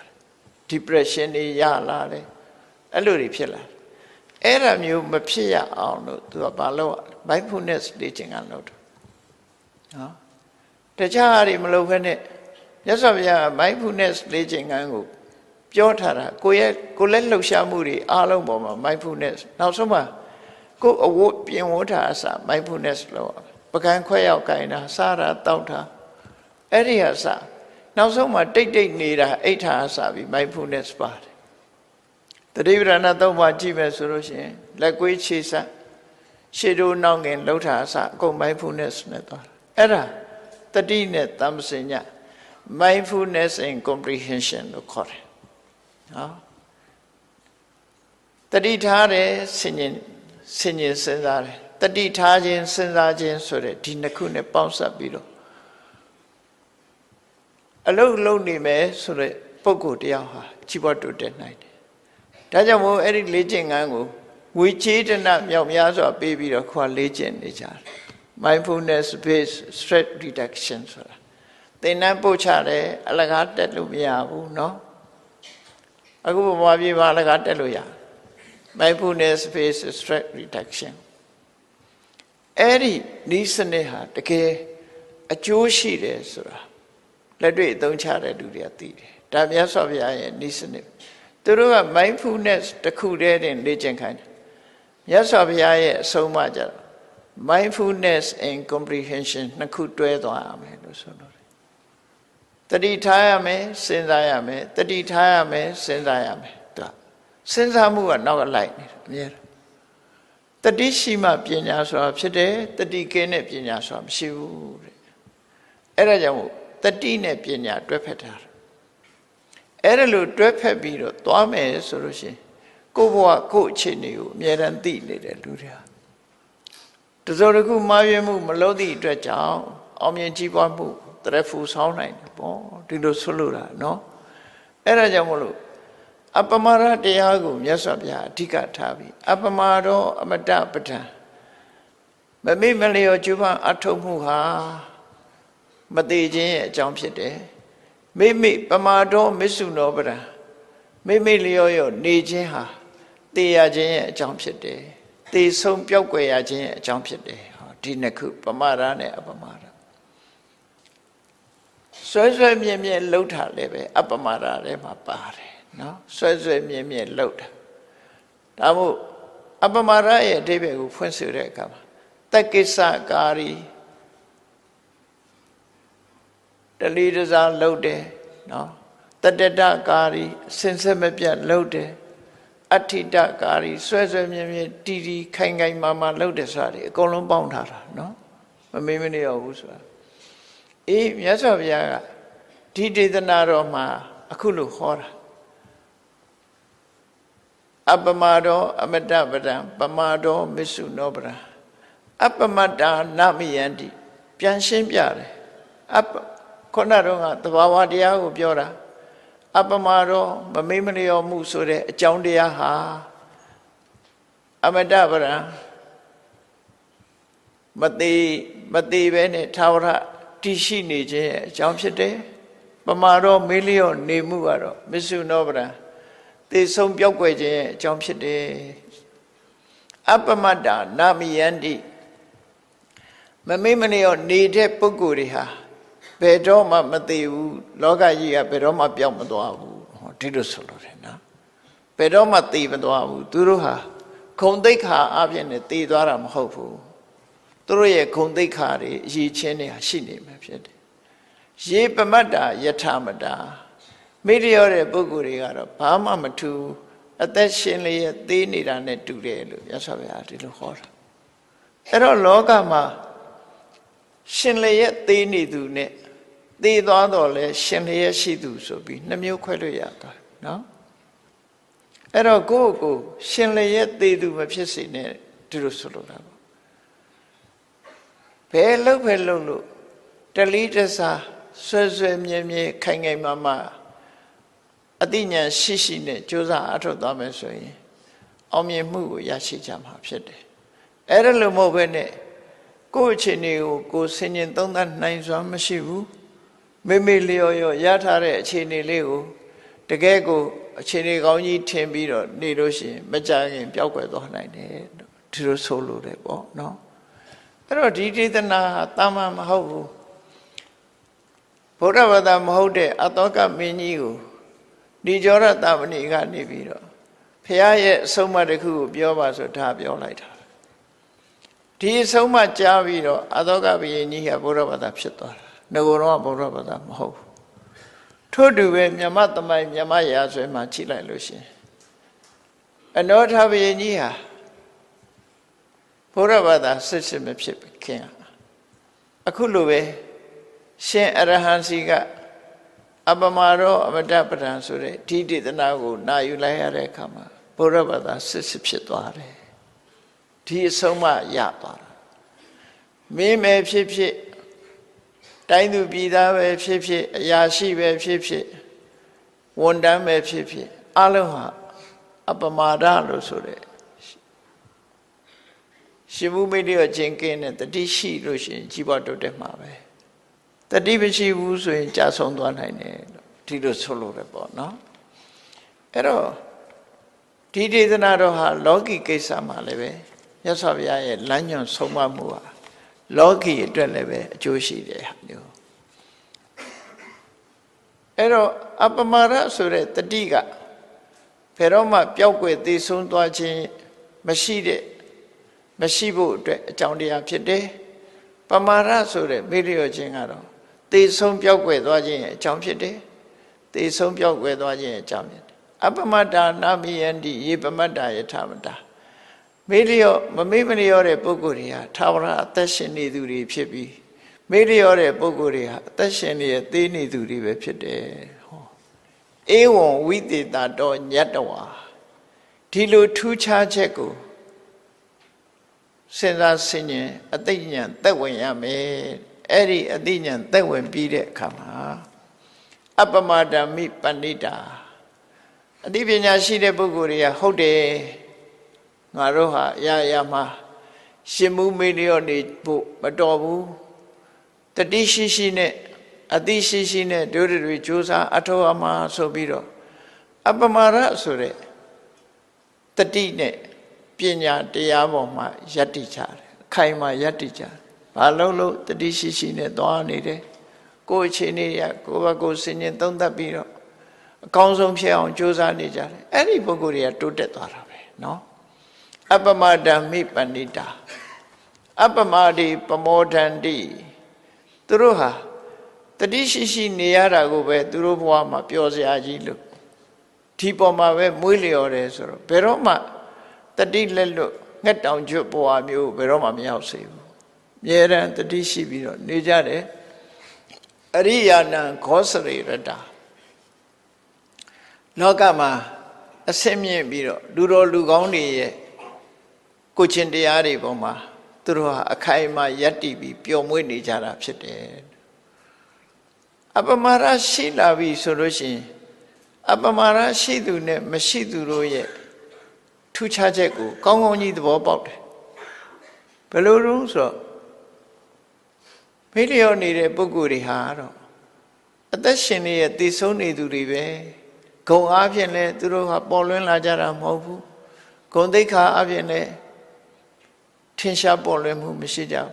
depression တွေရလာတယ်အဲ့လိုတွေဖြစ်လာအဲ့ဒါမျိုးမဖြစ်ရအောင်လို့သူကဘာလို့ mindfulness လေ့ကျင့်ခန်းလုပ်တယ်နော်တခြားအရာမလုပ်ဘဲနဲ့မြတ်စွာဘုရား mindfulness လေ့ကျင့်ခန်းကိုပြောထားတာကိုလည်းလှုပ်ရှားမှုတွေအားလုံးပေါ်မှာ mindfulness နောက်ဆုံးမှာကိုအဝတ်ပြင်ဝတ်တာအစ mindfulness လို့ပကံခွဲရောက်ကြင်တာစားတာတောက်တာအဲ့ဒီအစနောက်ဆုံးမှာတိတ်တိတ်နေတာအိဋ္ဌာအစပြီး mindfulness ပါတယ်တတိပဋ္ဌာန်သုံးပါးကြည့်မယ်ဆိုလို့ရှိရင်လက်ကွေးခြေဆက်ရှေ့တို့နောက်ငင်လှုပ်တာအစအကုန် mindfulness နဲ့သွားအဲ့ဒါတတိနဲ့တမ္ပစည mindfulness and comprehension လို့ခေါ်တယ်နော်တတိထားတယ်ဆင်ញင်စဉ်းစားတယ်တတိထားခြင်းစဉ်းစားခြင်းဆိုတဲ့ဒီနှစ်ခုနဲ့ပေါင်းစပ်ပြီးတော့အလုံးလုံးနေမယ်ဆိုတဲ့ပုဂ္ဂိုလ်တယောက်ဟာကြီးပွားတိုးတက်နိုင်တယ်ဒါကြောင့်မို့အဲ့ဒီလေ့ကျင့်ခန်းကိုငွေချေးတနမြောက်များစွာပေးပြီးတော့ခွာလေ့ကျင့်နေကြတယ် mindfulness based stress reduction ဆိုတာသင်တန်းပို့ချတယ်အလကားတက်လို့မရဘူးเนาะအခုဘဝပြေမှာအလကားတက်လို့ရ mindfulness based stress reduction အဲ့ဒီဤစနစ်ဟာတကယ်အကျိုးရှိတယ်ဆိုတာလက်တွေ့အသုံးချတဲ့လူတွေကသိတယ်ဒါမြတ်စွာဘုရားရဲ့ဤစနစ်သူတို့က mindfulness တစ်ခုတည်းတင်လေ့ကျင့်ခိုင်းတယ်မြတ်စွာဘုရားရဲ့အဆုံးအမကြတော့ mindfulness and comprehension နှစ်ခုတွဲသွားရမယ်လို့ဆိုတော့တတိထားရမယ်စဉ်းစားရမယ်တတိထားရမယ်စဉ်းစားရမယ်သူစဉ်းစားမှုကနောက်ကလိုက်နေတယ်အများတတိရှိမှပညာဆိုတာဖြစ်တယ်တတိကင်းတဲ့ပညာဆိုတာမရှိဘူးတဲ့အဲ့ဒါကြောင့်မို့တတိနဲ့ပညာတွဲဖက်တာအဲ့ဒါလို့တွဲဖက်ပြီးတော့သွားမယ်ဆိုလို့ရှိရင်ကိုယ့်ဘဝကိုယ့်အခြေအနေကိုအမြဲတမ်းသိနေတဲ့လူတွေဟာတစုံတစ်ခုမှားယွင်းမှုမလုပ်သည့်အတွက်ကြောင့်အောင်မြင်ကြီးပွားမှုတရဖူဆောင်းနိုင်တယ်ပေါ့ဒီလိုဆွလို့တာနော်အဲ့ဒါကြောင့်မလို့အပမရတရားကိုမြတ်စွာဘုရားအဓိကထားပြီးအပမရောအမတပဋ္ဌာန်မမေ့မလျော်ကျူးပန်းအထုတ်မှုဟာမသေးခြင်းရဲ့အကြောင်းဖြစ်တယ်မိမိပမာတော်မစ္ဆုနောပဋ္ဌာန်မိမိလျော်ရောနေခြင်းဟာသေရခြင်းရဲ့အကြောင်းဖြစ်တယ်သေဆုံးပျောက်ကွယ်ရခြင်းရဲ့အကြောင်းဖြစ်တယ်ဟောဒီနှစ်ခုပမာရနဲ့အပမရဆွဲမြဲမြဲလှုပ်တာလည်းပဲအပမရထဲမှာပါတယ်နော်ဆွဲမြဲမြဲလှုပ်တာဒါမို့အပမရရဲ့အဓိပ္ပာယ်ကိုဖွင့်ဆိုတဲ့အခါမှာတက္ကိစ္စကာရီတလီတစားလှုပ်တယ်နော်တတတကာရီစင်ဆက်မပြတ်လှုပ်တယ်အဋ္ဌိတကာရီဆွဲမြဲမြဲတီတီခိုင်ခိုင်မာမာလှုပ်တယ်ဆိုတာဒီအကုန်လုံးပေါင်းထားတာနော်မမေ့မနေရဘူးဆိုတာအေးမြတ်စွာဘုရားကဒီဒေသနာတော်မှာအခုလို့ဟောတာအပမတောအမတပဒံပမတောမစ္ဆုနောပဒံအပမတ္တာနမယန္တိပြန်ရှင်းပြတယ်ခုနတော့ကသဘာဝတရားကိုပြောတာအပမတောမမေ့မလျော်မှုဆိုတဲ့အကြောင်းတရားဟာအမတပဒံမသေးပဲနဲ့သာဝရတည်ရှိနေခြင်းရဲ့အကြောင်းဖြစ်တယ်ပမာတော့မေးလျော့နေမှုကတော့မစ္ဆုနောပဒံသေဆုံးပြောက်ွယ်ခြင်းရဲ့အကြောင်းဖြစ်တယ်အပမတ္တာနာမိယန္တိမမေ့မလျော့နေတဲ့ပုဂ္ဂိုလ်တွေဟာဘယ်တော့မှမသေးဘူးလောကကြီးကဘယ်တော့မှပြောင်းမသွားဘူးဟောဒီလိုဆိုလို့တယ်နော်ဘယ်တော့မှသေမသွားဘူးသူတို့ဟာဂုံသိက္ခာအပြင်နဲ့သေသွားတာမဟုတ်ဘူးသူတို့ရဲ့ဂုံသိက္ခာတွေအရေးချင်းတွေရှိနေမှာဖြစ်တယ်ရေပမတ္တာယထာမတာမိလျော့တဲ့ပုဂ္ဂိုလ်တွေကတော့ဘာမှမထူးအသက်ရှင်လျက်သေးနေတာနဲ့တူတယ်လို့မြတ်စွာဘုရားဒီလိုဟောတာအဲ့တော့လောကမှာရှင်လျက်သေးနေသူနဲ့ သေသွားတော့လဲရှင်လျက်ရှိသူဆိုပြီးနှမျိုးခွဲလို့ရသွားနော်အဲ့တော့ကိုယ့်ကိုရှင်လျက်သေသူမဖြစ်စေနဲ့ဒီလိုဆိုလိုတာပေါ့ဘယ်လို့လို့တလီတစားဆွဲမြဲမြဲခိုင်မာမာအသိဉာဏ်ရှိနဲ့ကြိုးစားအထောက်သွားမယ်ဆိုရင်အောင်မြင်မှုကိုရရှိကြမှာဖြစ်တယ်အဲ့ဒါလို့မဟုတ်ဘဲနဲ့ကိုယ့်အခြေအနေကိုကိုယ်ဆင်ញင်သုံးသပ်နိုင်စွာမရှိဘူးမေလျော်ရထားတဲ့အခြေအနေလေးကိုတကယ်ကိုအခြေအနေကောင်းကြီးထင်ပြီးတော့နေလို့ရှိရင်မကြခင်ပျောက်ကွယ်သွားနိုင်တယ်ဒီလိုဆိုလို့တယ်ပေါ့နော်အဲ့တော့ဒီဒေသနာဟာတာမန်မဟုတ်ဘူးဗုဒ္ဓဘာသာမဟုတ်တဲ့အတောကမင်းကြီးကိုဒီကြောရတမဏိကနေပြီးတော့ဖះရဲ့အဆုံးအမတစ်ခုကိုပြောပါဆိုဒါပြောလိုက်တာဒီအဆုံးအမကြားပြီးတော့အတောကဘုရင်ကြီးကဗုဒ္ဓဘာသာဖြစ်သွားတာငကိုယ်တော့ဗုဒ္ဓဘာသာမဟုတ်ဘူးထို့တူပဲမြမသမိုင်းမြမရာဇွဲမှာကြည့်လိုက်လို့ရှင်အနောထဘုရင်ကြီးဟာဗုဒ္ဓဘာသာစစ်မဖြစ်ခင်အခုလိုပဲရှင်အရဟံစီကအပမာရောအမတပဒံဆိုတဲ့ဒီဒေသနာကိုနာယူလိုက်ရတဲ့အခါမှာဗုဒ္ဓဘာသာစစ်ဖြစ်သွားတယ်ဒီအဆုံးမရသွားတာမင်းပဲဖြစ်ဖြစ်တိုင်းသူပြည်သားပဲဖြစ်ဖြစ်အရာရှိပဲဖြစ်ဖြစ်ဝန်တန်းပဲဖြစ်ဖြစ်အလုံးဟာအပမာဒလို့ဆိုတဲ့ရှင်မူမိတ်ရခြင်းကင်းတဲ့တတိရှိလို့ရှိရင်ကြီးပွားတိုးတက်မှာပဲတတိမရှိဘူးဆိုရင်ကြာဆုံးသွားနိုင်တယ်လို့ဒီလိုဆိုလို့ရပေါ့နော်အဲ့တော့ဒီဒေသနာတော်ဟာလောကီကိစ္စမှာလည်းပဲမြတ်စွာဘုရားရဲ့လမ်းညွှန်ဆုံးမမှုဟာလောကီအတွက်လည်းပဲအကျိုးရှိတယ်ဟာမျိုးအဲ့တော့အပမာဒဆိုတဲ့တတိကဘယ်တော့မှပျောက်ကွယ်သေဆုံးသွားခြင်းမရှိဖို့အတွက်အကြောင်းတရားဖြစ်တယ်ပမာဒဆိုတဲ့မေ့လျော့ခြင်းကတော့သေဆုံးပျောက်ကွယ်သွားခြင်းရဲ့အကြောင်းဖြစ်တယ်သေဆုံးပျောက်ကွယ်သွားခြင်းရဲ့အကြောင်းဖြစ်တယ်အပမတ္တာနာမိယန္တိယေပမတ္တာယထာမတ္တာမေ့လျော့မမေ့မလျော့တဲ့ပုဂ္ဂိုလ်တွေဟာသာဝရအသက်ရှင်နေသူတွေဖြစ်ပြီးမေ့လျော့တဲ့ပုဂ္ဂိုလ်တွေဟာအသက်ရှင်နေသေနေသူတွေပဲဖြစ်တယ်ဟောဧဝံဝိသေတတောညတ္တဝါဒီလိုထူးခြားချက်ကိုစဉ်းစားဆင်ခြင်အသိဉာဏ်သက်ဝင်ရမယ်အဲ့ဒီအသိဉာဏ်သက်ဝင်ပြီးတဲ့အခါမှာအပမဒမိပဏိတာအသိပညာရှိတဲ့ပုဂ္ဂိုလ်တွေကဟုတ်တယ်ငါတို့ဟာရမှာရှင်မှုမေ့လျော့နေဖို့မတော်ဘူးတတိရှိနဲ့အသိရှိနဲ့တို့တွေကြိုးစားအထောက်အမှားဆိုပြီးတော့အပမာရဆိုတဲ့တတိနဲ့ပညာတရားပေါ်မှာယက်တိကြတယ်ခိုင်မာယက်တိကြတယ်ဘာလို့တတိရှိနဲ့သွားနေတယ်ကိုယ်အခြေအနေရကိုယ့်ဘက်ကိုစဉ်းကျင်သုံးသပ်ပြီးတော့အကောင်းဆုံးဖြစ်အောင်ကြိုးစားနေကြတယ်အဲ့ဒီပုဂ္ဂိုလ်တွေကတိုးတက်သွားတာပဲเนาะအပမဒံမိပဏိတာအပမတိပမောဒန္တိသူတို့ဟာတတိရှိနေရတာကိုပဲသူတို့ဘဝမှာပျော်စရာကြီးလို့ဒီပေါ်မှာပဲမွေးလျော်တယ်ဆိုတော့ဘယ်တော့မှတတိလက်လွတ်ငှက်တောင်ကျွတ်ဘဝမျိုးဘယ်တော့မှမရောက်စေဘူးအမြဲတမ်းတတိရှိပြီးတော့နေကြတယ်အရိယာနံခောစရိရတလောကမှာအစင်းမြင့်ပြီးတော့လူတော်လူကောင်းတွေရဲ့ကိုချင်းတရားတွေပေါ်မှာသူတို့ဟာအခိုင်အမာယက်တည်ပြီးပျော်မွေ့နေကြတာဖြစ်တယ်အပမာရရှိလာပြီဆိုလို့ရှိရင်အပမာရရှိသူနဲ့မရှိသူတို့ရဲ့ထူးခြားချက်ကိုကောင်းကောင်းကြီးသဘောပေါက်တယ်ဘယ်လိုလို့ဆိုတော့မေ့လျော့နေတဲ့ပုဂ္ဂိုလ်တွေဟာတော့အသက်ရှင်နေရဲ့တည်ဆုံးနေသူတွေပဲဂုံအားဖြင့်လဲသူတို့ဟာပေါ်လွင်လာကြတာမဟုတ်ဘူးဂုံသိက္ခာအပြင်လဲထင်ရှားပေါ်လွင်မှုမရှိကြဘူး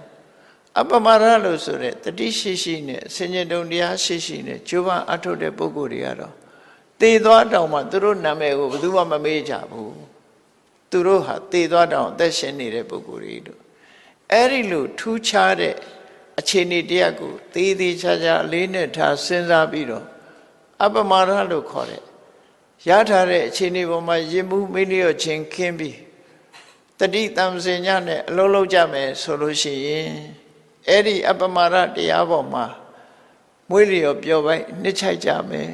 အပမာရလို့ဆိုတဲ့တတိရှိနဲ့ဆင်ញတုံတရားရှိနဲ့ကျိုးပန်းအထုတ်တဲ့ပုဂ္ဂိုလ်တွေကတော့သေသွားတောင်မှသူတို့နာမည်ကိုဘယ်သူမှမမေ့ကြဘူးသူတို့ဟာသေသွားတောင်အသက်ရှင်နေတဲ့ပုဂ္ဂိုလ်တွေတို့အဲ့ဒီလိုထူးခြားတဲ့အခြေအနေတရားကိုသေးသေးချာချာအလေးနဲ့ထားစဉ်းစားပြီးတော့အပမာရလို့ခေါ်တဲ့ရထားတဲ့အခြေအနေပေါ်မှာရင်မှုမေ့လျော့ခြင်းခင်းပြီးတတိတံစင်ညနဲ့အလုံးလုံးကြမယ်ဆိုလို့ရှိရင်အဲ့ဒီအပမာရတရားပေါ်မှာ မွေးလျော်ပျော်ပိုက်နှစ်ချိုက်ကြမယ်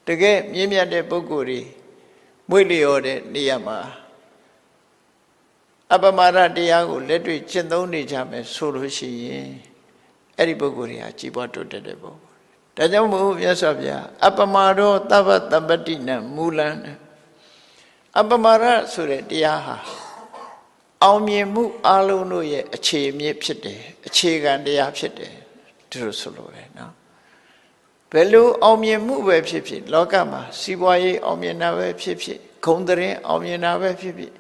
တကယ်မြင့်မြတ်တဲ့ပုဂ္ဂိုလ်တွေမွေးလျော်တဲ့နေရာမှာအပမရတရားကိုလက်တွေ့ကျင့်သုံးနေကြမယ်ဆိုလို့ရှိရင်အဲ့ဒီပုဂ္ဂိုလ်တွေဟာကြီးပွားတိုးတက်တဲ့ပုဂ္ဂိုလ်ဒါကြောင့်မို့မြတ်စွာဘုရားအပမရောသဗ္ဗတပ္ပတိနံမူလံအပမရဆိုတဲ့တရားဟာအောင်မြင်မှုအလုံးတို့ရဲ့အခြေအမြစ်ဖြစ်တယ်အခြေခံတရားဖြစ်တယ်ဒီလိုဆိုလို့ပဲနော်ဘယ်လိုအောင်မြင်မှုပဲဖြစ်ဖြစ်လောကမှာစီးပွားရေးအောင်မြင်တာပဲဖြစ်ဖြစ်ဂုဏ်သတင်းအောင်မြင်တာပဲဖြစ်ဖြစ်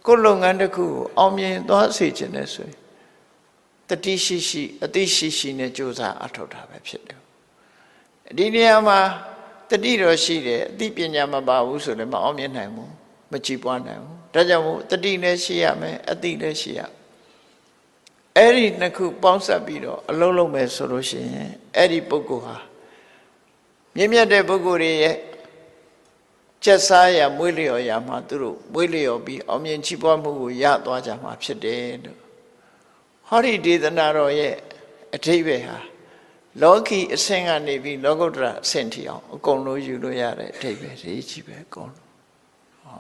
ကိုယ်လုပ်ငန်းတစ်ခုကိုအောင်မြင်သွားစေခြင်းနဲ့ဆိုရင်တတိရှိရှိအတိရှိရှိနဲ့ကြိုးစားအထောက်တာပဲဖြစ်တယ်ဒီနေရာမှာတတိတော့ရှိတယ်အတိပညာမပါဘူးဆိုလည်းမအောင်မြင်နိုင်ဘူးမကြည်ပွားနိုင်ဘူးဒါကြောင့်မို့တတိလည်းရှိရမယ်အတိလည်းရှိရအဲ့ဒီနှစ်ခုပေါင်းစပ်ပြီးတော့အလုံးလုံးမယ်ဆိုလို့ရှိရင်အဲ့ဒီပုဂ္ဂိုလ်ဟာမြင့်မြတ်တဲ့ပုဂ္ဂိုလ်တွေရဲ့ကျက်စားရမွေးလျော်ရမှာသူတို့မွေးလျော်ပြီးအောင်မြင်ချီးပွားမှုကိုရသွားကြမှာဖြစ်တယ်လို့ဟောဒီဒေသနာတော်ရဲ့အဓိပ္ပာယ်ဟာလောကီအဆင့်ကနေပြီးလောကုတ္တရာအဆင့်ထိအောင်အကုန်လုံးယူလို့ရတဲ့အဓိပ္ပာယ်ကြီးကြီးပဲအကုန်လုံးဟော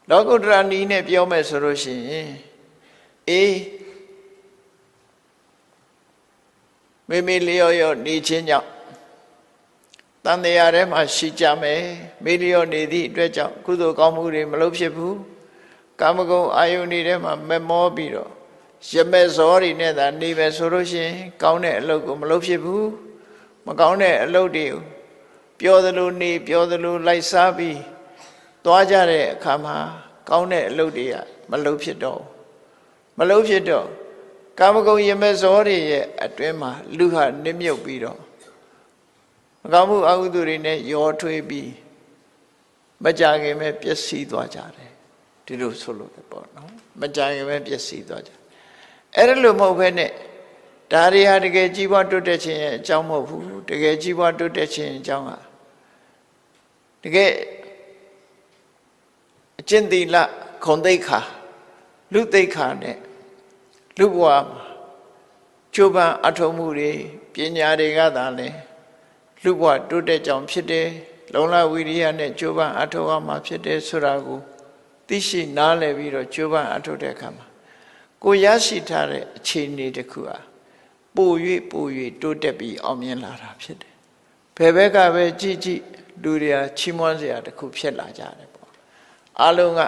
လောကုတ္တရာနည်းနဲ့ပြောမယ်ဆိုလို့ရှိရင်မိမိလျော်ရောနေခြင်းကြောင့်တန်တရားထဲမှာရှိကြမယ်မိလျော်နေသည့်အတွက်ကြောင့်ကုသိုလ်ကောင်းမှုတွေမလုပ်ဖြစ်ဘူးကာမဂုဏ်အာယုန်တွေထဲမှာမမောပြီးတော့ရမဲ့ဇောတွေနဲ့သာနေပဲဆိုလို့ရှိရင်ကောင်းတဲ့အလုပ်ကိုမလုပ်ဖြစ်ဘူးမကောင်းတဲ့အလုပ်တွေကိုပြောသလိုနေပြောသလိုလိုက်စားပြီးသွားကြတဲ့အခါမှာကောင်းတဲ့အလုပ်တွေကမလုပ်ဖြစ်တော့ကာမဂုဏ်ရမဲ့ဇောတွေရဲ့အတွင်းမှာလူဟာနစ်မြုပ်ပြီးတော့မကောင်းမှုအကုသိုလ်တွေနဲ့ရောထွေးပြီးမကြခင်ပဲပျက်စီးသွားကြတယ်ဒီလိုဆိုလို့ပေါ့နော်မကြခင်ပဲပျက်စီးသွားကြအဲ့ဒါလို့မဟုတ်ဘဲနဲ့ဒါတွေဟာတကယ်ကြီးပွားတိုးတက်ခြင်းရဲ့အကြောင်းမဟုတ်ဘူးတကယ်ကြီးပွားတိုးတက်ခြင်းအကြောင်းဟာတကယ်အကျင့်သီလဂုဏ်သိက္ခာလူသိက္ခာနဲ့လူဘဝမှာကျိုးပန်းအထောက်မှုတွေပညာတွေကသာလဲလူဘဝတိုးတက်ကြောင်ဖြစ်တယ်လုံလဝိရိယနဲ့ကျိုးပန်းအထောက်အမှာဖြစ်တယ်ဆိုတာကိုသိရှိနားလည်ပြီးတော့ကျိုးပန်းအထောက်တဲ့အခါမှာကိုရရှိထားတဲ့အခြေအနေတစ်ခုဟာပို၍တိုးတက်ပြီးအောင်မြင်လာတာဖြစ်တယ်ဘယ်ဘက်ကပဲကြည့်လူတွေကချီးမွမ်းစရာတစ်ခုဖြစ်လာကြတယ်ပေါ့အလုံးက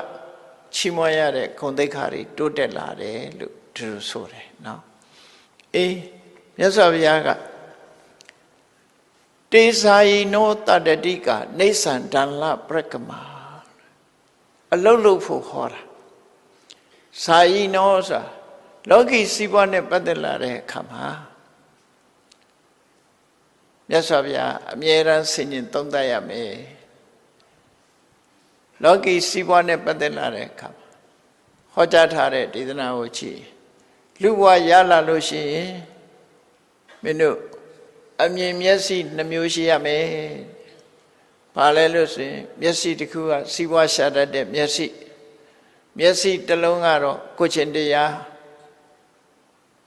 ချီးမွမ်းရတဲ့ဂုဏ်သိက္ခာတွေတိုးတက်လာတယ်လို့ဒီလိုဆိုတယ်နော်မြတ်စွာဘုရားကတေဇာယိနောတတ္တတိကနေသံဒန္လပရကမာအလုတ်လို့ဖို့ဟောတာဇာယိနောဆိုတာလောကီစီးပွားနဲ့ပတ်သက်လာတဲ့အခါမှာမြတ်စွာဘုရားအမြဲတမ်းဆင်ញင်သုံးသပ်ရမယ်လောကီစီးပွားနဲ့ပတ်သက်လာတဲ့အခါမှာဟောကြားထားတဲ့ဒေသနာကိုကြည့်လူဘဝရလာလို့ရှိရင်မင်းတို့အမြင်မျက်စိနှမျိုးရှိရမယ်။ဘာလဲလို့ဆိုရင်မျက်စိတစ်ခုကစီးပွားရှာတတ်တဲ့မျက်စိတစ်လုံးကတော့ကိုယ်ချင်းတရား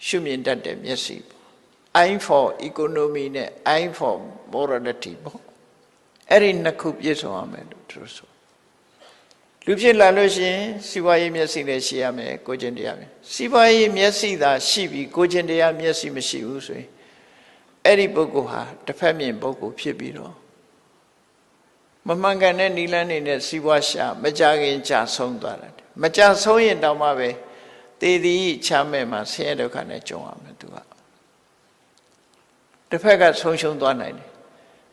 ရှုမြင်တတ်တဲ့မျက်စိပေါ့။ Eye for economy နဲ့ eye for morality ပေါ့။အဲ့ဒီနှစ်ခုပြည့်စုံရမယ်လို့သူဆို။လူဖြစ်လာလို့ရှိရင်စီးပွားရေးမျက်စိလည်းရှိရမယ်ကိုယ်ချင်းတရားပဲ။စီးပွားရေးမျက်စိသာရှိပြီးကိုယ်ချင်းတရားမျက်စိမရှိဘူးဆိုရင်အဲ့ဒီပုဂ္ဂိုလ်ဟာတစ်ဖက်မြင်ပုဂ္ဂိုလ်ဖြစ်ပြီးတော့မမှန်ကန်တဲ့နိလန်းနေနဲ့စီးပွားရှာမကြခင်ကြာဆုံးသွားတယ်မကြာဆုံးရင်တောင်မှပဲတည်တည်ချမ်းမဲ့မှာဆင်းရဲဒုက္ခနဲ့ကြုံရမယ်သူကတစ်ဖက်ကဆုံးရှုံးသွားနိုင်တယ်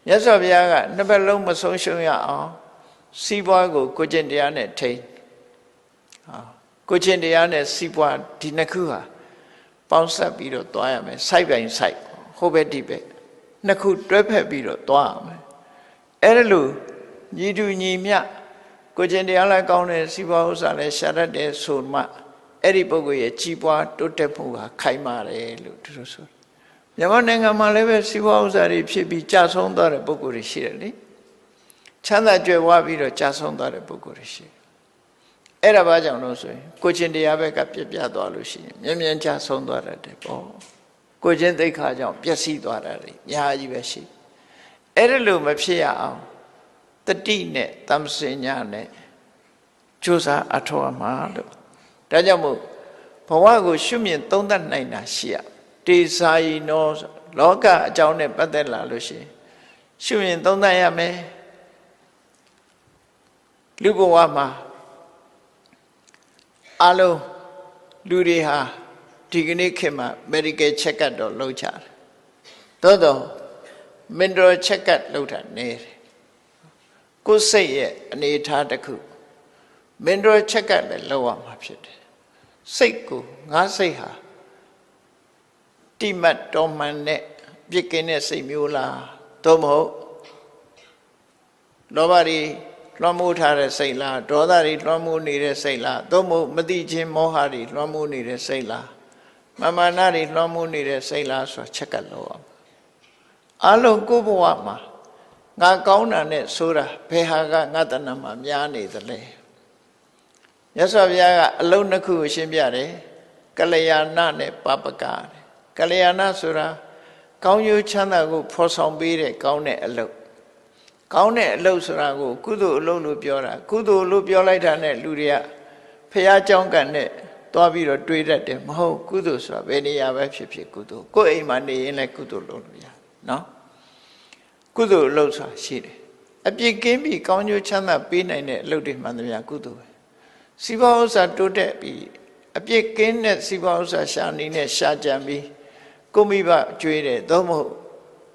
မြတ်စွာဘုရားကနှစ်ဖက်လုံးမဆုံးရှုံးရအောင်စီးပွားကိုကိုကျင့်တရားနဲ့ထိန်းကိုကျင့်တရားနဲ့စီးပွားဒီနှစ်ခုဟာပေါင်းစပ်ပြီးတော့သွားရမယ်စိုက်ပိုင်စိုက်ဟိုဘက်ဒီဘက်နှစ်ခုတွဲဖက်ပြီးတော့သွားရမယ်အဲ့ဒါလို့ညီတူညီမျှကိုကျင့်တရားလည်းကောင်းတယ်စီးပွားဥစ္စာလည်းရှာတတ်တယ်ဆိုမှအဲ့ဒီပုဂ္ဂိုလ်ရဲ့ကြီးပွားတိုးတက်မှုဟာခိုင်မာတယ်လို့သူတို့ဆိုမြန်မာနိုင်ငံမှာလည်းပဲစီးပွားဥစ္စာတွေဖြစ်ပြီးကြာဆုံးသွားတဲ့ပုဂ္ဂိုလ်တွေရှိတယ်လေချမ်းသာကြွယ်ဝပြီးတော့ကြာဆုံးသွားတဲ့ပုဂ္ဂိုလ်တွေရှိတယ်အဲ့ဒါဘာကြောင့်လို့ဆိုရင်ကိုကျင့်တရားဘက်ကပြပြသွားလို့ရှိရင်မြန်မြန်ကြာဆုံးသွားတတ်တယ်ပေါ့ ကိုချင်းသိက္ခာကြောင့်ပျက်စီးသွားတာတွေအများကြီးပဲရှိအဲ့ဒါလို့မဖြစ်ရအောင်တတိနဲ့တမ္ပစညာနဲ့ကြိုးစားအထောက်အမှားလို့ဒါကြောင့်မို့ဘဝကိုရှုမြင်သုံးသပ်နိုင်တာရှိရတေစာယီနောလောကအကြောင်းနဲ့ပတ်သက်လာလို့ရှိရင်ရှုမြင်သုံးသပ်ရမယ်လူဘဝမှာအလုံးလူတွေဟာဒီကနေ့ခေတ်မှာ medical check up တော့လုပ်ကြတယ်သို့တော့ mental check up လုပ်တာနည်းတယ်ကိုယ်စိတ်ရဲ့အနေအထားတစ်ခု mental check up လည်းလုပ်ရမှာဖြစ်တယ်စိတ်ကိုငါစိတ်ဟာတိမတ်တော်မှန်တဲ့ပြစ်ကင်းတဲ့စိတ်မျိုးလားသို့မဟုတ်လောဘတွေလွှမ်းမိုးထားတဲ့စိတ်လားဒေါသတွေလွှမ်းမိုးနေတဲ့စိတ်လားသို့မဟုတ်မသိခြင်းမောဟတွေလွှမ်းမိုးနေတဲ့စိတ်လားမမာနတွေလွှမ်းမိုးနေတဲ့စိတ်လားဆိုတာချက်ကလို့အောင်အလုံးကိုယ်ဘဝမှာငါကောင်းတာနဲ့ဆိုတာဘယ်ဟာကငါတဏ္ဍမှာများနေသလဲမြတ်စွာဘုရားကအလုံးနှစ်ခုကိုရှင်းပြတယ်ကလျာဏနဲ့ပပကကလျာဏဆိုတာကောင်းကျိုးချမ်းသာကိုဖော်ဆောင်ပေးတဲ့ကောင်းတဲ့အလုပ်ကောင်းတဲ့အလုပ်ဆိုတာကိုကုသိုလ်အလုပ်လို့ပြောတာကုသိုလ်လို့ပြောလိုက်တာနဲ့လူတွေကဖះเจ้าကံနဲ့သွားပြီးတော့တွေးတတ်တယ်မဟုတ်ကုသိုလ်ဆိုတာဘယ်နေရာပဲဖြစ်ဖြစ်ကုသိုလ်ကိုယ်အိမ်မှာနေရင်လည်းကုသိုလ်လုပ်လို့ရနော်ကုသိုလ်အလုပ်ဆိုတာရှိတယ်အပြစ်ကင်းပြီးကောင်းကျိုးချမ်းသာပေးနိုင်တဲ့အလုပ်တွေမှန်သမျှကုသိုလ်ပဲစီးပွားဥစ္စာတိုးတက်ပြီးအပြစ်ကင်းတဲ့စီးပွားဥစ္စာရှာနေနဲ့ရှာကြံပြီးကိုမိဘကျွေးတယ်သို့မဟုတ်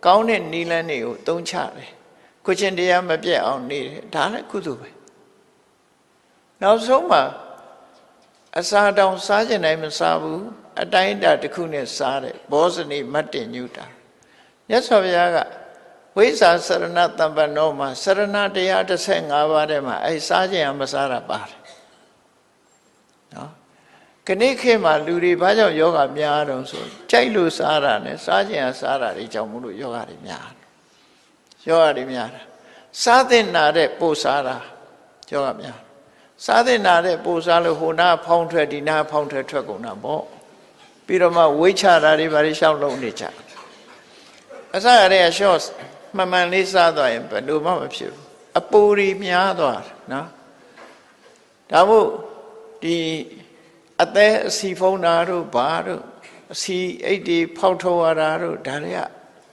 ကောင်းတဲ့နီလန်းတွေကိုသုံးချတယ်ကိုချင်းတရားမပြတ်အောင်နေတယ်ဒါလည်းကုသိုလ်ပဲနောက်ဆုံးမှာအစာတောင်စားကျင်တိုင်းမစားဘူးအတိုင်းအတာတစ်ခုနဲ့စားတယ်ဘောဇနီမတ်တင်ညူတာမြတ်စွာဘုရားကဝိဇ္ဇာစရဏတမ္ပနောမှာစရဏတရား15ပါးထဲမှာအဲစားကျင်အောင်မစားတာပါတယ်နော်ခဏခေတ်မှာလူတွေဘာကြောင့်ယောဂများတော့ဆိုကြိုက်လို့စားတာနဲ့စားကျင်အောင်စားတာတွေကြောင့်မို့လို့ယောဂတွေများယောဂတွေများတာစားတဲ့နာတဲ့ပို့စားတာယောဂများစားတဲ့နာတဲ့ပို့စားလို့ဟိုနာဖောင်းထွက်ဒီနာဖောင်းထွက်ကုန်တာပေါ့ပြီးတော့မှဝိတ်ချတာတွေဘာတွေရှောက်လုံးနေကြအစရတဲ့ရှော့မှန်မှန်လေးစားသွားရင်ဘယ်လိုမှမဖြစ်ဘူးအပူတွေများသွားတယ်နော်ဒါမို့ဒီအသက်အစီဖုံးတာတို့ဘာတို့အစီအိတ်တွေဖောက်ထုတ်ရတာတို့ဒါတွေက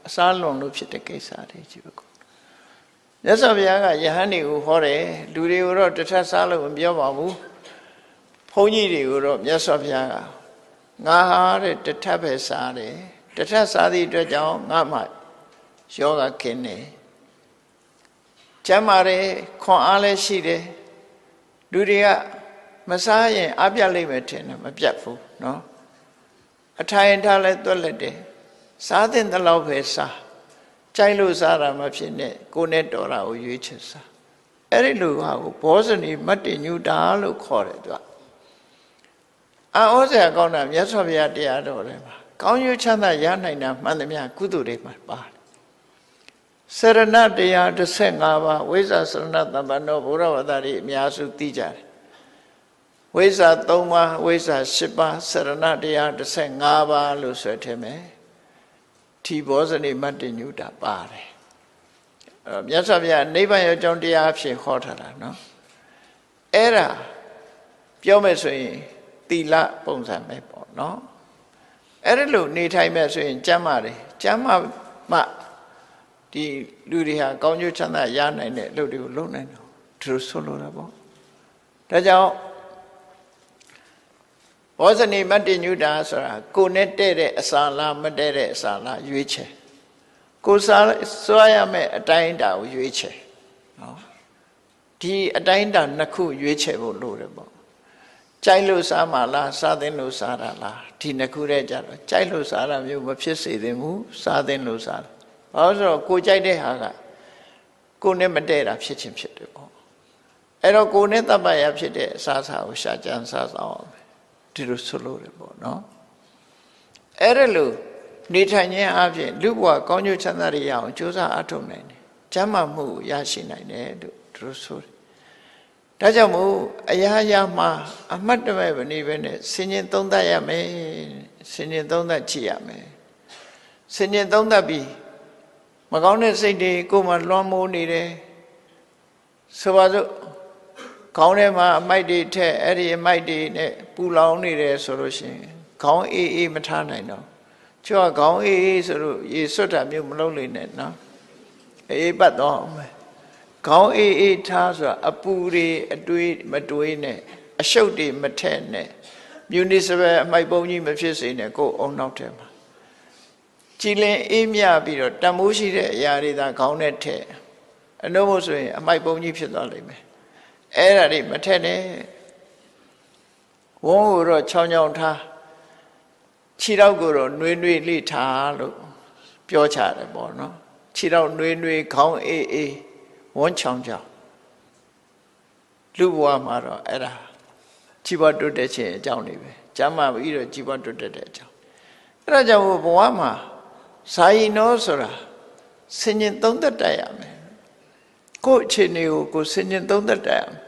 အစားလွန်လို့ဖြစ်တဲ့ကိစ္စတွေကြီးပဲမြတ်စွာဘုရားကယဟန်တွေကိုဟောတယ်လူတွေကိုတော့တထပ်စားလို့မပြောပါဘူးဘုန်းကြီးတွေကိုတော့မြတ်စွာဘုရားကငါဟာတဲ့တထပ်ပဲစားတယ်တထပ်စားသည့်အတွက်ကြောင့်ငါမှယောဂခင်းတယ်ကျမ်းမာတယ်ခွန်အားလည်းရှိတယ်လူတွေကမစားရင်အပြတ်လိမ့်မယ်ထင်တယ်မပြတ်ဘူးနော်အထိုင်ထားလဲတွက်လက်တယ်စားတဲ့တလောက်ပဲစားကြိုက်လို့စားတာမဖြစ်နဲ့ကိုယ်နဲ့တော်တာကိုရွေးချယ်စားအဲ့ဒီလိုဟာကိုဘောဇနီမတ်တင်ညူတာလို့ခေါ်တယ်သူကအောစရာကောင်းတာမြတ်စွာဘုရားတရားတော်ထဲမှာကောင်းကျိုးချမ်းသာရနိုင်တာမှန်သမျှကုသိုလ်တွေမှာပါတယ်စရဏတရား15ပါးဝိဇ္ဇာစရဏတမ္ပနောဘုရားဝတ္တတွေအများစုသိကြတယ်ဝိဇ္ဇာ3ပါးဝိဇ္ဇာ10ပါးစရဏတရား15ပါးလို့ဆိုထင်မယ်ထီဘောဇနီမတ်တင်ညူတာပါတယ်မြတ်စွာဘုရားနိဗ္ဗာန်ရောက်ကြောင်းတရားအဖြစ်ဟောထားတာနော်အဲ့ဒါပြောမယ်ဆိုရင်သီလပုံစံပဲပေါ့နော်အဲ့ဒါလို့နေထိုင်မဲ့ဆိုရင်ကျမ်းမာတယ်ကျမ်းမာမှဒီလူတွေဟာကောင်းကျိုးချမ်းသာရနိုင်တဲ့အလုပ်တွေကိုလုပ်နိုင်တယ်သူတို့ဆိုလိုတာပေါ့ဒါကြောင့်ဘောဇနီမတ်တင်ညူတာဆိုတာကိုနဲ့တဲ့တဲ့အစာလားမတဲ့တဲ့အစာလားရွေးချယ်ကိုစားစွာရမယ့်အတိုင်းအတာကိုရွေးချယ်နော်ဒီအတိုင်းအတာနှစ်ခုရွေးချယ်ဖို့လိုတယ်ပေါ့ကြိုက်လို့စားမှလားစားသင့်လို့စားတာလားဒီနှစ်ခုတည်းကြတော့ကြိုက်လို့စားတာမျိုးမဖြစ်စေသင့်ဘူးစားသင့်လို့စားတာဘာလို့ဆိုတော့ကိုကြိုက်တဲ့ဟာကကိုနဲ့မတဲ့တာဖြစ်ချင်းဖြစ်တယ်ပေါ့အဲ့တော့ကိုနဲ့တပ်ပရဖြစ်တဲ့အစားအစာကိုရှာကြံစားဆောင်အောင်ဒီလိုဆိုလို့တယ်ပေါ့နော်အဲ့ဒါလို့နေထိုင်ခြင်းအပြင်လူဘဝကောင်းကျိုးချမ်းသာတွေရအောင်ကြိုးစားအထောက်နိုင်တယ်ကျမ်းမာမှုရရှိနိုင်တယ်လို့သူတို့ဆိုတယ်ဒါကြောင့်မို့အရာရာမှာအမှတ်တမဲ့မနေပဲနဲ့ဆင်ញင်သုံးသပ်ရမယ်ဆင်ញင်သုံးသပ်ကြည့်ရမယ် ဆင်ញင်သုံးသပ်ပြီးမကောင်းတဲ့စိတ်တွေကိုမှလွှမ်းမိုးနေတယ်ဆိုပါစို့ခေါင်းထဲမှာအမိုက်တွေထက်အဲ့ဒီအမိုက်တွေနဲ့ပူလောင်နေတယ်ဆိုလို့ရှိရင်ခေါင်းအေးအေးမထားနိုင်တော့ကျွတ်ခေါင်းအေးအေးဆိုလို့ရေစွတ်တာမျိုးမလုပ်လို့နဲ့နော်အေးပတ်တော့မယ်ခေါင်းအေးအေးထားဆိုတာအပူတွေအတွေးမတွေးနဲ့အရှုပ်တွေမထက်နဲ့မြူနီစပယ်အမိုက်ပုံကြီးမဖြစ်စေနဲ့ကိုယ်အုံနောက်ထဲမှာကြည်လင်အေးမြပြီးတော့တန်မိုးရှိတဲ့အရာတွေသာခေါင်းနဲ့ထည့်အနှုတ်မို့ဆိုရင်အမိုက်ပုံကြီးဖြစ်သွားလိမ့်မယ်အဲ့ဒါတွေမထက်နဲ့ဝုန်းကိုတော့ချောင်းချောင်းထားခြေထောက်ကိုတော့နှွေးနှွေးလိထားလို့ပြောချတယ်ပေါ့နော်ခြေထောက်နှွေးနှွေးခေါင်းအေးအေးဝန်းချောင်းချောင်းလူဘဝမှာတော့အဲ့ဒါကြီးပွားတိုးတက်ခြင်းအကြောင်းတွေပဲကျမ်းမာပြီးတော့ကြီးပွားတိုးတက်တဲ့အကြောင်းအဲ့ဒါကြောင့်ဘဝမှာဇာယီနောဆိုတာဆင်ញင်သုံးသက်တတ်ရမယ်ကိုယ့်အခြေအနေကိုဆင်ញင်သုံးသက်တတ်ရမယ်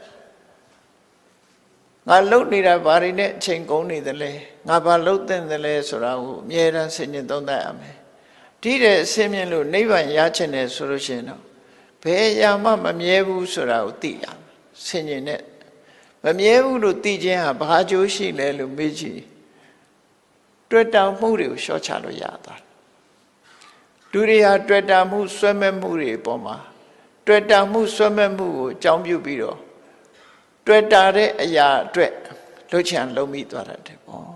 ငါလှုပ်နေတာဘာတွေနဲ့အချိန်ကုန်နေသလဲငါဘာလှုပ်သင့်သလဲဆိုတာကိုအမြဲတမ်းဆင်ញင်သုံးသက်ရမယ်ဒီတဲ့အစင်းမြင်လို့နိဗ္ဗာန်ရချင်တယ်ဆိုလို့ရှိရင်တော့ဘယ်အရာမှမမြဲဘူးဆိုတာကိုသိရမယ်ဆင်ញင်နဲ့မမြဲဘူးလို့သိခြင်းဟာဘာအကျိုးရှိလဲလို့မေးကြည့်တွေ့တာမှုတွေကိုလျှော့ချလို့ရသွားတယ်လူတွေဟာတွေ့တာမှုဆွဲမဲ့မှုတွေအပေါ်မှာတွေ့တာမှုဆွဲမဲ့မှုကိုအကြောင်းပြုပြီးတော့တွေ့တာတဲ့အရာအတွက်လှုပ်ချင်လှုပ်မိသွားတယ်ပေါ့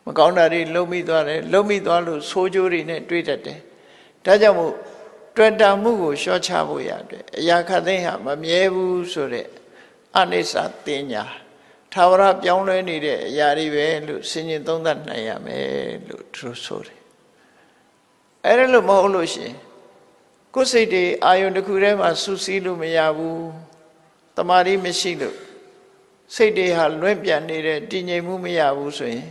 မကောင်းတာတွေလှုပ်မိသွားတယ်လှုပ်မိသွားလို့ဆိုးကျိုးတွေနဲ့တွေးတတ်တယ်ဒါကြောင့်မို့တွေ့တာမှုကိုလျှော့ချဖို့ရတယ်အရာခတ်သိမ်းဟာမမြဲဘူးဆိုတဲ့အနိစ္စတင်ညာသာဝရပြောင်းလဲနေတဲ့အရာတွေပဲလို့ဆင်ញင်သုံးသပ်နိုင်ရမယ်လို့သူဆိုတယ်အဲ့ဒါလို့မဟုတ်လို့ရှိရင်ကိုယ်စိတ်တွေအာယုန်တစ်ခုထဲမှာစူးစီးလို့မရဘူးတမာရီမရှိလို့စိတ်တွေဟာလွင့်ပြန်နေတဲ့တည်ငြိမ်မှုမရဘူးဆိုရင်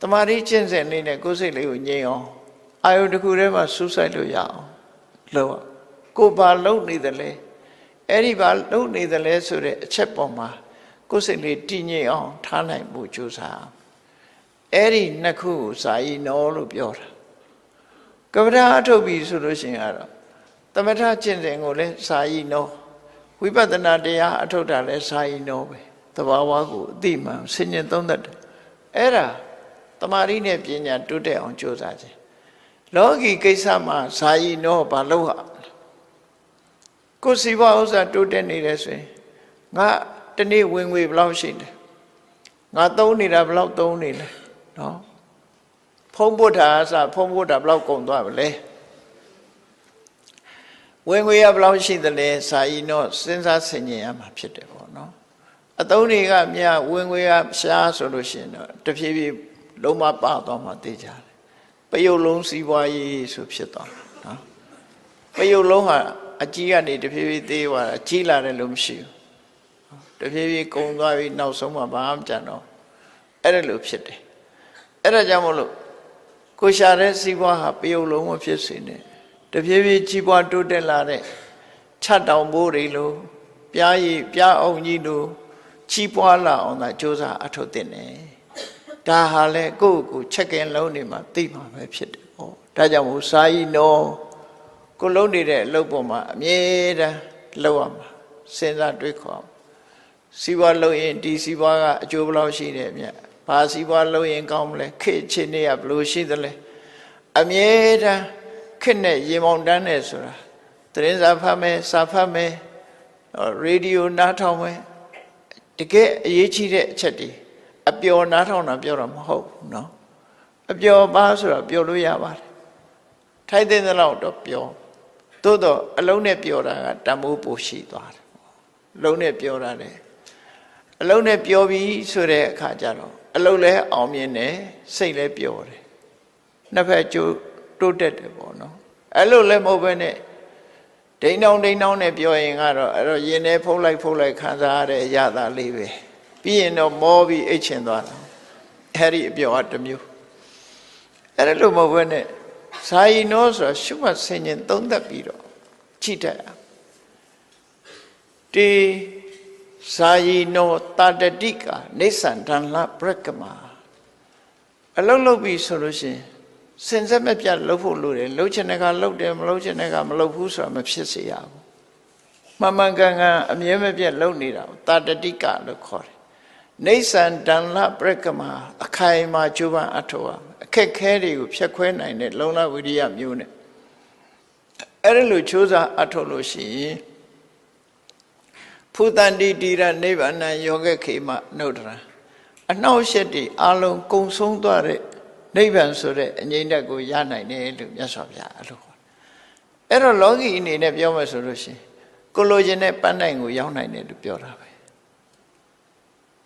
တမာရီကျင့်စဉ်လေးနဲ့ကိုယ်စိတ်လေးကိုငြိမ်အောင်အာယုန်တစ်ခုထဲမှာစူးစိုက်လို့ရအောင်လို့ကိုယ်ဘာလုပ်နေသလဲအဲ့ဒီဘာလုပ်နေသလဲဆိုတဲ့အချက်ပေါ်မှာကိုယ်စိတ်လေးတည်ငြိမ်အောင်ထားနိုင်မှုကြိုးစားအဲ့ဒီနှစ်ခုကိုဇာယီနောလို့ပြောတာကပ္ပဒါအထုတ်ပြီးဆိုလို့ရှိရင်ကတော့သမထကျင့်စဉ်ကိုလည်းဇာယီနောဝိပဿနာတရားအထုတ်တာလည်းဇာယီနောပဲသဘာဝကိုအသိမှန်ဆင်ញင်သုံးသပ်တယ်အဲ့ဒါတမာရီနဲ့ပညာတိုးတက်အောင်ကြိုးစားခြင်းလောကီကိစ္စမှာဇာယီနောဘာလို့ဟာကိုယ်စီဘဥစ္စာတိုးတက်နေတယ်ဆိုရင်ငါတနေ့ဝင်ငွေဘယ်လောက်ရှိတယ်ငါသုံးနေတာဘယ်လောက်သုံးနေလဲနော်ဖုံးဖို့တာအစဖုံးဖို့တာဘယ်လောက်ကုန်သွားပါလဲဝင်ငွေရဘယ်လောက်ရှိသလဲစာယီတော့စဉ်းစားဆင်ခြင်ရမှာဖြစ်တယ်ပေါ့နော်အသုံးတွေကမြဝင်ငွေကရှားဆိုလို့ရှိရင်တော့တဖြည်းဖြည်းလုံးမပါသွားမှသိကြတယ်ပယုတ်လုံးစီးပွားရေးဆိုဖြစ်သွားတာနော်ပယုတ်လုံးဟာအကြီးကနေတဖြည်းဖြည်းသေးသွားတာကြီးလာတယ်လို့မရှိဘူးတဖြည်းဖြည်းကုံသွားပြီးနောက်ဆုံးမှဘာမှမကြံတော့အဲ့ဒါလိုဖြစ်တယ်အဲ့ဒါကြောင့်မို့လို့ကိုရှာတဲ့စီးပွားဟာပယုတ်လုံးမဖြစ်စေနဲ့တဖြည်းဖြည်းကြီးပွားတိုးတက်လာတဲ့ခြတ်တောင်ဘိုးတွေလိုပြားရည်ပြားအောင်ကြီးလိုကြီးပွားလာအောင်သာစ조사အထုတ်တင်တယ်ဒါဟာလေကိုယ့်ကိုချက်ကင်လုံးနေမှာသိမှာပဲဖြစ်တယ်ပေါ့ဒါကြောင့်မို့စာယီနောကိုလုံးနေတဲ့အလုပ်ပေါ်မှာအမြဲတမ်းလုပ်ရမှာစဉ်းစားတွေးခေါ်စီးပွားလုပ်ရင်ဒီစီးပွားကအကျိုးဘယ်လောက်ရှိတယ်မြတ်ဘာစီးပွားလုပ်ရင်ကောင်းမလဲခေတ်ချင်းတွေကဘယ်လိုရှိသလဲအမြဲတမ်းခေတ်နဲ့ရေမောင်တန်းနဲ့ဆိုတာသတင်းစာဖတ်မယ်စာဖတ်မယ်ရေဒီယိုနားထောင်မယ်တကယ်အရေးကြီးတဲ့အချက်တွေအပျော်နားထောင်တာပြောတာမဟုတ်ဘူးနော်အပျော်ပါဆိုတာပျော်လို့ရပါတယ်ထိုက်တဲ့လောက်တော့ပျော်သို့တော့အလုံးနဲ့ပျော်တာကတမိုးပိုရှိသွားတယ်အလုံးနဲ့ပျော်တာလေအလုံးနဲ့ပျော်ပြီးဆိုတဲ့အခါကျတော့အလုံးလည်းအောင်မြင်တယ်စိတ်လည်းပျော်တယ်နှစ်ဖက်ကျိုးတိုးတက်တယ်ပေါ့နော်အဲ့လိုလည်းမဟုတ်ဘဲနဲ့ဒိန်းတောင်းနဲ့ပြောရင်ကတော့အဲ့တော့ရင်ထဲဖုံးလိုက်ခံစားရတဲ့အရာသာလေးပဲပြီးရင်တော့မောပြီးအိတ်ချင်သွားတာအဲ့ဒီအပြောအတစ်မျိုးအဲ့လိုမဟုတ်ဘဲနဲ့ဇာယီနောဆိုတာရှုမှတ်ဆင်ခြင်သုံးသပ်ပြီးတော့ကြည့်တတ်ဒီဇာယီနောတာတတိကာနေသန္တန်လပရကမအလုံးလုံးပြီးဆိုလို့ရှိရင် စင်ဆက်မပြတ်လှုပ်ဖို့လိုတယ်လှုပ်ချင်တဲ့ကလှုပ်တယ်မလှုပ်ချင်တဲ့ကမလှုပ်ဘူးဆိုတာမဖြစ်စေရဘူးမှန်မှန်ကန်ကန်အမြဲမပြတ်လှုပ်နေတာတာတတိကလို့ခေါ်တယ်နေဆန်တန်လပရကမာအခိုင်မာကျိုးပန်းအထောက်အခက်ခဲတွေကိုဖြတ်ခွဲနိုင်တဲ့လုံလဝိရိယမျိုးနဲ့အဲ့ဒါလိုချိုးစားအထောက်လို့ရှိရင်ဖုတန်တိတိရနိဗ္ဗာန်ယောဂခေမနုဒ္ဒရာအနှောက်အယှက်တွေအလုံးကုံဆုံးသွားတဲ့နိဗ္ဗာန်ဆိုတဲ့အငြိမ့်တက်ကိုရနိုင်တယ်လို့မြတ်စွာဘုရားအဲ့လိုခေါ်တယ်အဲ့တော့လောကီအနေနဲ့ပြောမှဆိုလို့ရှိရင်ကိုလိုချင်တဲ့ပန်းတိုင်ကိုရောက်နိုင်တယ်လို့ပြောတာပဲ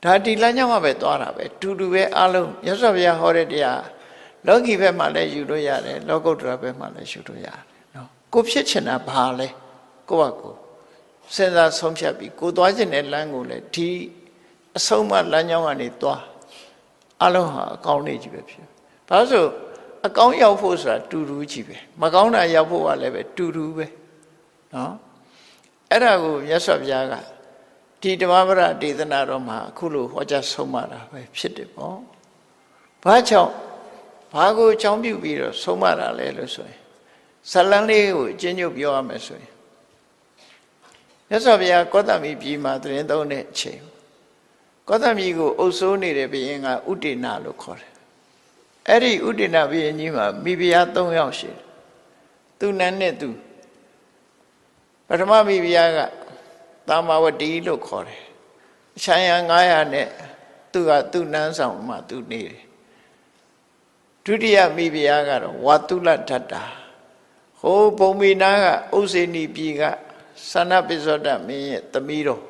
ဒါဒီလမ်းကြောင်းကပဲသွားတာပဲတူတူပဲအလုံးမြတ်စွာဘုရားဟောတဲ့တရားလောကီဘက်မှာလည်းယူလို့ရတယ်လောကုတ္တရာဘက်မှာလည်းယူလို့ရတယ်နော်ကိုဖြစ်ချင်တာဘာလဲကိုယ့်ဘာကိုစဉ်းစားဆုံးဖြတ်ပြီးကိုသွားချင်တဲ့လမ်းကိုလည်းဒီအဆုံးမလမ်းကြောင်းကနေသွားအလုံးဟာအကောင်းနေကြီးပဲဖြစ်ဘာလို့ဆိုအကောင်းရောက်ဖို့ဆိုတာတူတူကြီးပဲမကောင်းတာရောက်ဖို့ကလည်းပဲတူတူပဲနော်အဲ့ဒါကိုမြတ်စွာဘုရားကဒီဓမ္မပဒဒေသနာတော်မှာအခုလိုဟောကြားဆုံးမတာပဲဖြစ်တယ်ပေါ့ဘာကြောင့်ဘာကိုအကြောင်းပြုပြီးတော့ဆုံးမတာလဲလို့ဆိုရင်ဇလန်းလေးကိုအကျဉ်းချုပ်ပြောရမယ်ဆိုရင်မြတ်စွာဘုရားကောသမီပြည်မှာတရင်သုံးတဲ့အချိန်ကောသမီကိုအုပ်စိုးနေတဲ့ဘုရင်ကဥတေနလို့ခေါ်တယ်အဲ့ဒီဥတေနဘုရင်ကြီးမှာမိဖုရား၃ယောက်ရှိတယ်သူနန်းနဲ့သူပထမမိဖုရားကသာမဝတီလို့ခေါ်တယ်အချမ်းရ900နဲ့သူကသူ့နန်းဆောင်မှာသူနေတယ်ဒုတိယမိဖုရားကတော့ဝါတုလထတ္တာဟိုဘုံမီနာကဥစေနီပြည်ကသနပိစ္ဆောတမင်းရဲ့သမီးတော်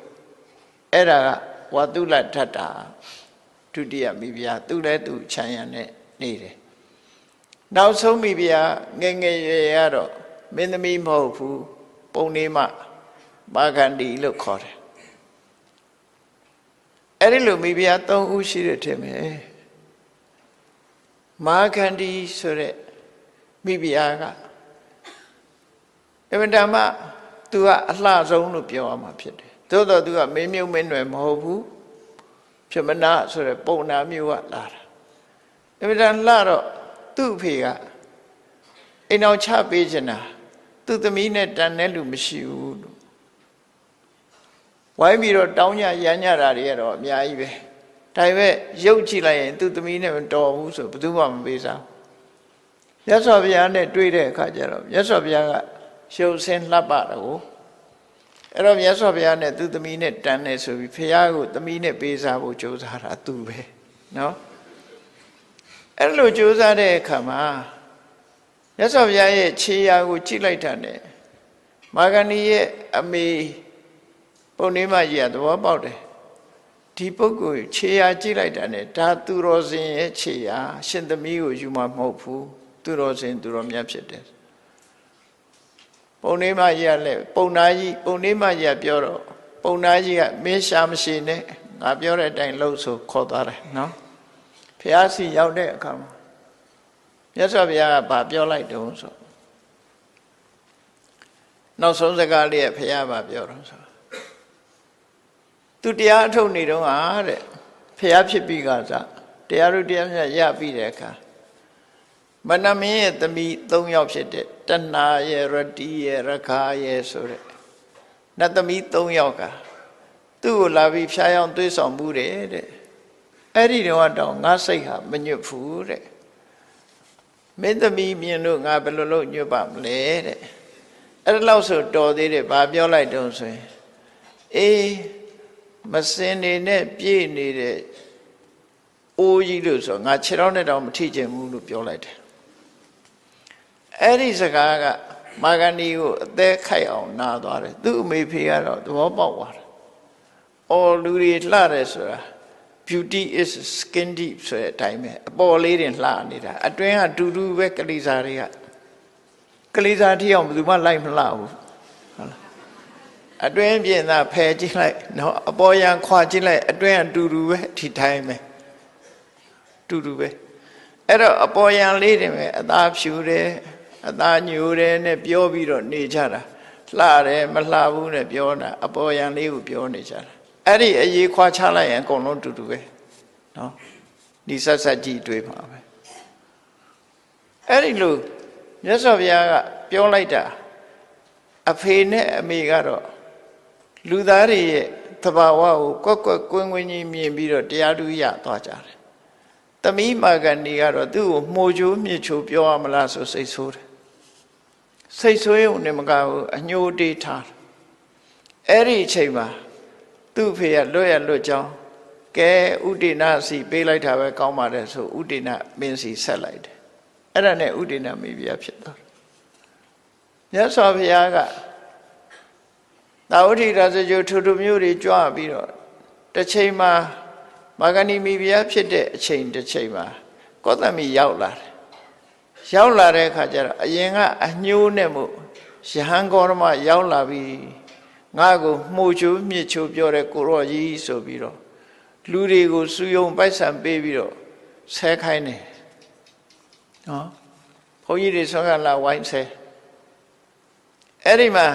အဲ့ဒါကဝါတုလထတ္တာဒုတိယမိဖုရားသူလည်းသူချမ်းရနဲ့နေတယ်နောက်ဆုံးမိဖုရားငယ်ငယ်ရွယ်ရတော့မင်းသမီးမဟုတ်ဘူးပုံနေမမာခန္ဒီလို့ခေါ်တယ်အဲ့ဒီလိုမိဖုရား3ဦးရှိတဲ့ထင်မယ်မာခန္ဒီဆိုတဲ့မိဖုရားကအမှန်တမ်းသူကအလှဆုံးလို့ပြောရမှာဖြစ်တယ်သို့တော့သူကမင်းမြုပ်မင်းနွယ်မဟုတ်ဘူးဖြစ်မနာဆိုတဲ့ပုံနာမျိုးကလာတာအမှန်တမ်းလှတော့သူ့အဖေကအိမ်အောင်ချပေးချင်တာသူ့သမီးနဲ့တန်တဲ့လူမရှိဘူးလို့ဝိုင်းပြီးတော့တောင်းကြရမ်းကြတာတွေကတော့အများကြီးပဲဒါပေမဲ့ရုပ်ကြည့်လိုက်ရင်သူ့သမီးနဲ့မတော်ဘူးဆိုဘယ်သူမှမပေးစားမြတ်စွာဘုရားနဲ့တွေ့တဲ့အခါကျတော့မြတ်စွာဘုရားကရုပ်ဆင်းလှပတာကိုအဲ့တော့မြတ်စွာဘုရားနဲ့သူ့သမီးနဲ့တန်နေဆိုပြီးဘုရားကိုသမီးနဲ့ပေးစားဖို့ကြိုးစားတာသူပဲနော်အဲ့လိုကြိုးစားတဲ့အခါမှာမြတ်စွာဘုရားရဲ့ခြေရာကိုကြည့်လိုက်တာနဲ့မာဂန္ဒီရဲ့အမေပုံနေမကြီးကသဘောပေါက်တယ်ဒီပုဂ္ဂိုလ်ခြေရာကြည့်လိုက်တာနဲ့ဒါသူတော်စင်ရဲ့ခြေရာရှင်သမီးကိုယူမှာမဟုတ်ဘူးသူတော်စင်သူတော်မြတ်ဖြစ်တယ်ပုံနေမကြီးကလည်းပုံနာကြီးပုံနေမကြီးကပြောတော့ပုံနာကြီးကမင်းရှာမရှိနဲ့ငါပြောတဲ့အတိုင်းလှုပ်ဆိုခေါ်သွားတယ်နော်ဖះစီရောက်တဲ့အခါမှာမြတ်စွာဘုရားကဗာပြောလိုက်တုံးဆိုနောက်ဆုံးစကားလေးကဖះဗာပြောတော့ဆိုသူတရားအထုတ်နေတော့ဟာတဲ့ဖះဖြစ်ပြီးကစားတရားတို့တရားမြတ်ရပြီးတဲ့အခါမနမင်းရဲ့သမီး3ယောက်ဖြစ်တဲ့တဏှာရဲ့ရတိရဲ့ရခာရဲ့ဆိုတဲ့နတ်သမီး3ယောက်ကသူ့ကိုလာပြီးဖျားယောင်းသွေးဆောင်မှုတဲ့အဲ့ဒီတော့တော့ငါစိတ်ဟာမညွတ်ဘူးတဲ့မင်းသမီးမြင်လို့ငါဘယ်လိုလုပ်ညွတ်ပါမလဲတဲ့အဲ့ဒါလောက်ဆိုတော်သေးတယ်ဘာပြောလိုက်တုံးဆိုရင်အေးမစင်နေနဲ့ပြည့်နေတဲ့အိုးကြီးလို့ဆိုငါခြေထောက်နဲ့တောင်မထိချင်ဘူးလို့ပြောလိုက်တယ်အဲ့ဒီစကားကမာဂန္ဒီကိုအသက်ခိုက်အောင်နာသွားတယ်သူ့အမေဖေကတော့သဘောပေါက်သွားတယ်အော်လူတွေလှတယ်ဆိုတာ beauty is skin deep ဆိုတဲ့အတိုင်းပဲအပေါ်လေးတင်လှနေတာအတွင်းကတူတူပဲကလေးစားတွေကကလေးစားတိအောင်ဘယ်သူမှလိုက်မလှဘူးဟုတ်လားအတွင်းပြင်သာဖယ်ကြည့်လိုက်နော်အပေါ်ရန်ခွာကြည့်လိုက်အတွင်းကတူတူပဲဒီတိုင်းပဲတူတူပဲအဲ့တော့အပေါ်ရန်လေးတင်ပဲအသားဖြူတယ်အသားညိုတယ်နဲ့ပြောပြီးတော့နေကြတာလှတယ်မလှဘူးနဲ့ပြောတာအပေါ်ရန်လေးကိုပြောနေကြတာအဲ့ဒီအရေးခွာချလိုက်ရင်အကုန်လုံးတူတူပဲနော်ဒီဆက်ဆက်ကြည့်တွေ့ပါပဲ အဲ့ဒီလိုမြတ်စွာဘုရားကပြောလိုက်တာအဖေနဲ့အမေကတော့လူသားတွေရဲ့သဘာဝကိုကွက်ကွက်ကွင်းကွင်းကြီးမြင်ပြီးတော့တရားဓုရသွားကြတယ်။သမီးမာဂန္ဒီကတော့သူ့ကိုမှုချိုးမြစ်ချိုးပြောရမလားဆိုစိတ်ဆိုးတယ်။စိတ်ဆိုးရုံနဲ့မကဘူးအညှိုးတေးထားတယ်။အဲ့ဒီအချိန်မှာသူ့ဖေကလွတ်ရလွတ်ကြောင်းကဲဥဒိဏစီပေးလိုက်တာပဲကောင်းပါတယ်ဆိုဥဒိဏမင်းစီဆက်လိုက်တယ်။အဲ့ဒါနဲ့ဥဒိဏမိဖုရားဖြစ်သွားတယ်။မြတ်စွာဘုရားကသာဝတိရာဇဂိုထူထူမျိုးတွေကြွပြီးတော့တစ်ချိန်မှာမာဂန္ဒီမိဖုရားဖြစ်တဲ့အချိန်တစ်ချိန်မှာကောသမီရောက်လာတယ်ရောက်လာတဲ့အခါကျတော့အရင်ကအညှိုးနဲ့မို့ယဟန်ဂေါရမရောက်လာပြီးငါ့ကိုမှုချိုးမြစ်ချိုးပြောတဲ့ကိုရော့ကြီးဆိုပြီးတော့လူတွေကိုစူယုံပိုက်ဆံပေးပြီးတော့ဆဲခိုင်းတယ်နော်ဘုန်းကြီးတွေဆွမ်းကလာဝိုင်းဆဲအဲ့ဒီမှာ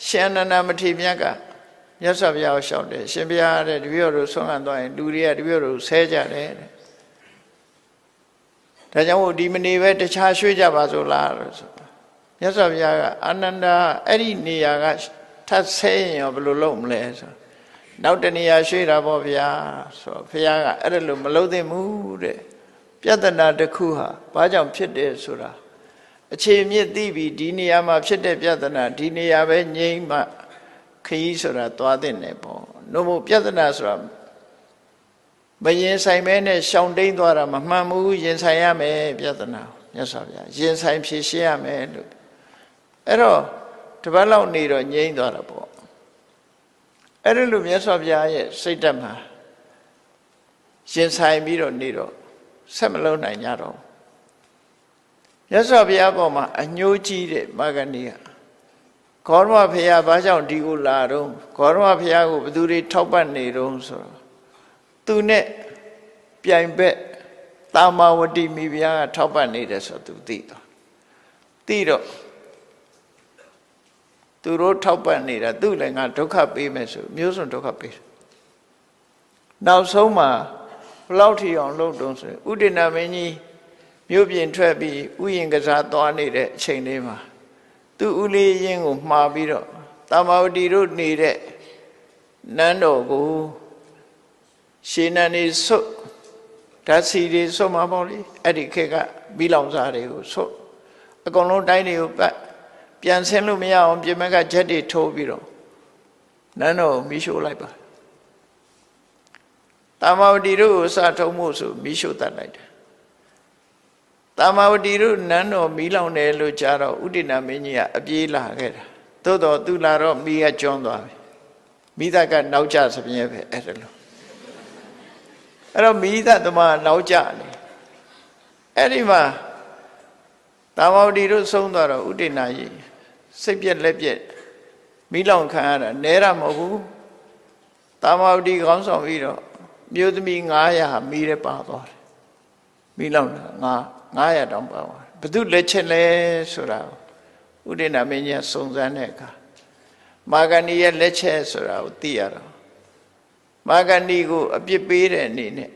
ရှင်အနန္ဒမထေရမြတ်ကမြတ်စွာဘုရားကိုလျှောက်တယ်ရှင်ဘုရားတဲ့တပည့်တော်ဆွမ်းခံသွားရင်လူတွေကတပည့်တော်ဆဲကြတယ်တဲ့ဒါကြောင့်ဒီမနေပဲတခြားရွှေ့ကြပါစို့လားလို့ဆိုမြတ်စွာဘုရားကအာနန္ဒာအဲ့ဒီနေရာကထပ်ဆဲရင်ရောဘယ်လိုလုပ်မလဲဆိုနောက်တနေရာရွှေ့တာပေါ့ဗျာဆိုဘုရားကအဲ့ဒါလိုမလုပ်သင့်ဘူးတဲ့ပြဿနာတစ်ခုဟာဘာကြောင့်ဖြစ်တယ်ဆိုတာအခြေမြစ်သိပြီးဒီနေရာမှာဖြစ်တဲ့ပြဿနာဒီနေရာပဲငြိမ်းမှခရီးဆိုတာသွားတဲ့နေပေါ့နှုတ်မို့ပြဿနာဆိုတာမရင်ဆိုင်မဲနဲ့ရှောင်တိန်သွားတာမမှန်ဘူးရင်ဆိုင်ရမယ်ပြဿနာမြတ်စွာဘုရားရင်ဆိုင်ဖြေရှင်းရမယ်လို့အဲ့တော့တပတ်လောက်နေတော့ငြိမ်းသွားတာပေါ့အဲ့ဒီလိုမြတ်စွာဘုရားရဲ့စိတ်ဓာတ်မှာရင်ဆိုင်ပြီးတော့နေတော့ဆက်မလုံးနိုင်ကြတော့မြတ်စွာဘုရားပေါ်မှာအညှိုးကြီးတဲ့မာဂန္ဒီကဂေါရမဘုရားဘာကြောင့်ဒီကိုလာတော့ဂေါရမဘုရားကိုဘယ်သူတွေထောက်ပံ့နေတော့ဆိုတော့သူနဲ့ပြိုင်ဘက်တာမာဝတိမိဖုရားကထောက်ပံ့နေတယ်ဆိုသူသိတော့သိတော့သူတို့ထောက်ပံ့နေတာသူ့လည်းငါဒုက္ခပေးမယ်ဆိုမျိုးစုံဒုက္ခပေးတယ်နောက်ဆုံးမှာဘလောက်ထီအောင်လုပ်တုံးဆိုဥဒိဏမင်းကြီးမြို့ပြင်ထွက်ပြီးဥယျာဉ်ကစားသွားနေတဲ့အချိန်လေးမှာသူဥလေးရင်ကိုမှားပြီးတော့တာမာဝတိတို့နေတဲ့နန်းတော်ကိုရှေနန်နေဆွတ်ဓာတ်စီတွေဆွတ်မှာပေါ့လေအဲ့ဒီခေတ်ကဘီလောင်စားတွေကိုဆွတ်အကုန်လုံးတိုင်းတွေကိုပတ်ပြန်ဆင်းလို့မရအောင်ပြင်မကဂျက်တွေထိုးပြီးတော့နန်းတော်မီးရှို့လိုက်ပါတာမာဝတိတို့ကိုစထုံးမှုဆိုမီးရှို့တတ်လိုက်တယ်တာမာဝတိတို့နန်းတော်မီးလောင်တယ်လို့ကြားတော့ဥဒိဏမင်းကြီးကအပြေးလာခဲ့တာသို့တော်သူလာတော့မီးကကျွန်းသွားပြီမိသားကနောက်ကျစပြင်းပဲအဲ့ဒါလို့အဲ့တော့မိသားသမားနောက်ကျနေအဲ့ဒီမှာတာမာဝတိတို့ဆုံးသွားတော့ဥဒိဏကြီးစိတ်ပြက်လက်ပြက်မိလောင်ခံရတာနဲတာမဟုတ်ဘူးတာမာဝတိခေါင်းဆောင်ပြီးတော့မြို့သမီး900မိရဲပါသွားတယ်မိလောင်တာ900တောင်ပါသွားဘသူလက်ချက်လဲဆိုတာဥဒိဏမင်းကြီးစုံစမ်းတဲ့အခါမာဂန္ဒီရဲ့လက်ချက်ဆိုတာကိုသိရတော့မာဂန္ဒီကိုအပြစ်ပေးတဲ့အနေနဲ့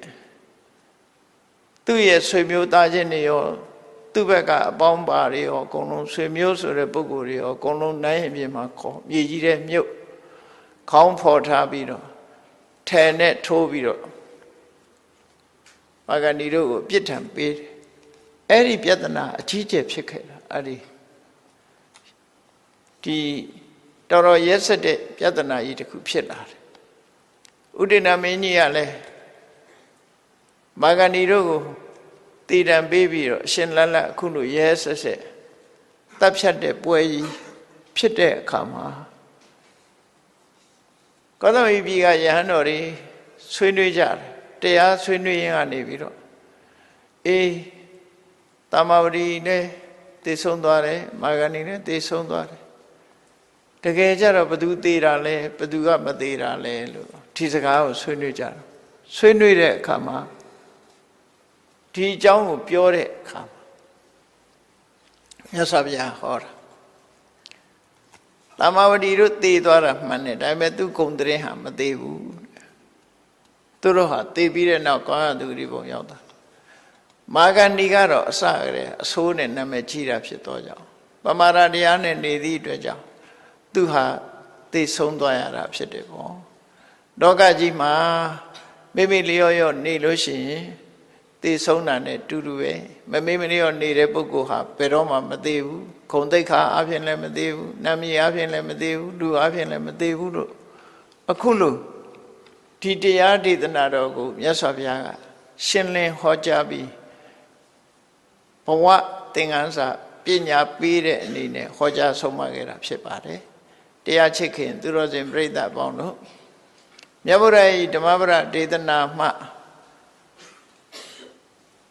သူ့ရဲ့ဆွေမျိုးသားချင်းတွေရောသူ့ဘက်ကအပေါင်းပါတွေရောအကုန်လုံးဆွေမျိုးဆိုတဲ့ပုဂ္ဂိုလ်တွေရောအကုန်လုံးနိုင်ရင်ပြင်မှာခေါ်မြေကြီးတဲ့မြုပ်ခေါင်းဖော်ထားပြီးတော့ထဲနဲ့ထိုးပြီးတော့မာဂန္ဒီတို့ကိုပြစ်ဒဏ်ပေးတယ်အဲ့ဒီပြဿနာအကြီးကျယ်ဖြစ်ခဲ့တာအဲ့ဒီတော်တော်ရက်စက်တဲ့ပြဿနာကြီးတစ်ခုဖြစ်လာတယ်ဥဒိဏမင်းကြီးကလည်းမာဂန္ဒီတို့ကိုတည်တံပေးပြီးတော့အရှင်လတ်လတ်အခုလိုရဲဆက်ဆက်တပ်ဖြတ်တဲ့ပွဲကြီးဖြစ်တဲ့အခါမှာကောသမီပြည်ကယဟန်တော်တွေဆွေးနွေးကြတယ်တရားဆွေးနွေးရင်းကနေပြီးတော့တာမာဝတိနဲ့သေဆုံးသွားတယ်မာဂန္ဒီနဲ့သေဆုံးသွားတယ်တကယ်ကြတော့ဘသူသေးတာလဲဘသူကမသေးတာလဲလို့ဒီစကားကိုဆွေးနွေးကြတယ်ဆွေးနွေးတဲ့အခါမှာဒီအကြောင်းကိုပြောတဲ့အခါမှာမြတ်စွာဘုရားဟောတာတာမာဝတိတို့သေသွားတာမှန်တယ်ဒါပေမဲ့သူဂုံတရင်ဟာမသေးဘူးသူတို့ဟာသေပြီးတဲ့နောက်ကောင်းရသူတွေပုံရောက်တာ မာဂန္ဒီကတော့အစကတည်းအဆိုးနဲ့နာမည်ကြီးတာဖြစ်သောကြောင့်ပမာဒတရားနဲ့နေသည့်အတွက်ကြောင့်သူဟာသိဆုံးသွားရတာဖြစ်တယ်ပေါ့လောကကြီးမှာမိမိလျော့ရော့နေလို့ရှိရင်သိဆုံးတာနဲ့တူတူပဲမမေ့မလျော့နေတဲ့ပုဂ္ဂိုလ်ဟာဘယ်တော့မှမသိဘူးဂုံတိတ်ခါအဖြစ်လည်းမသိဘူးနာမည်အဖြစ်လည်းမသိဘူးလူအဖြစ်လည်းမသိဘူးလို့အခုလို့ဒီတရားဒေသနာတော်ကိုမြတ်စွာဘုရားကရှင်းလင်းဟောကြားပြီးဘဝသင်္ကန်းစာပညာပေးတဲ့အနေနဲ့ဟောကြားဆုံးမခဲ့တာဖြစ်ပါတယ်တရားချစ်ခင်သူတော်စင်ပြိဿအပေါင်းတို့မြတ်ဗုဒ္ဓ၏ဓမ္မပဒဒေသနာမှ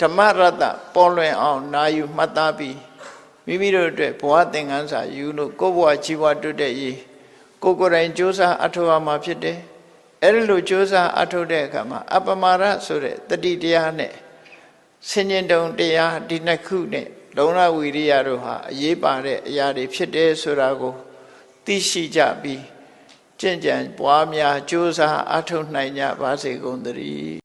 ဓမ္မရတ္တပေါ်လွင်အောင်နာယူမှတ်သားပြီးမိမိတို့အတွက်ဘဝသင်္ကန်းစာယူလို့ကိုယ်ဘဝကြီးပွားတိုးတက်ရေးကိုယ်ကိုယ်တိုင်ကြိုးစားအထောက်အမှာဖြစ်တယ်အဲ့ဒီလိုကြိုးစားအထောက်တဲ့အခါမှာအပမာဒဆိုတဲ့တတိတရားနဲ့ဆင်ញင်တုံတရားဒီနှစ်ခုနဲ့လုံလဝီရိယတို့ဟာအရေးပါတဲ့အရာတွေဖြစ်တယ်ဆိုတာကိုသိရှိကြပြီးကျင့်ကြံပွားများကြိုးစားအထောက်နိုင်ကြပါစေကုန်သတည်း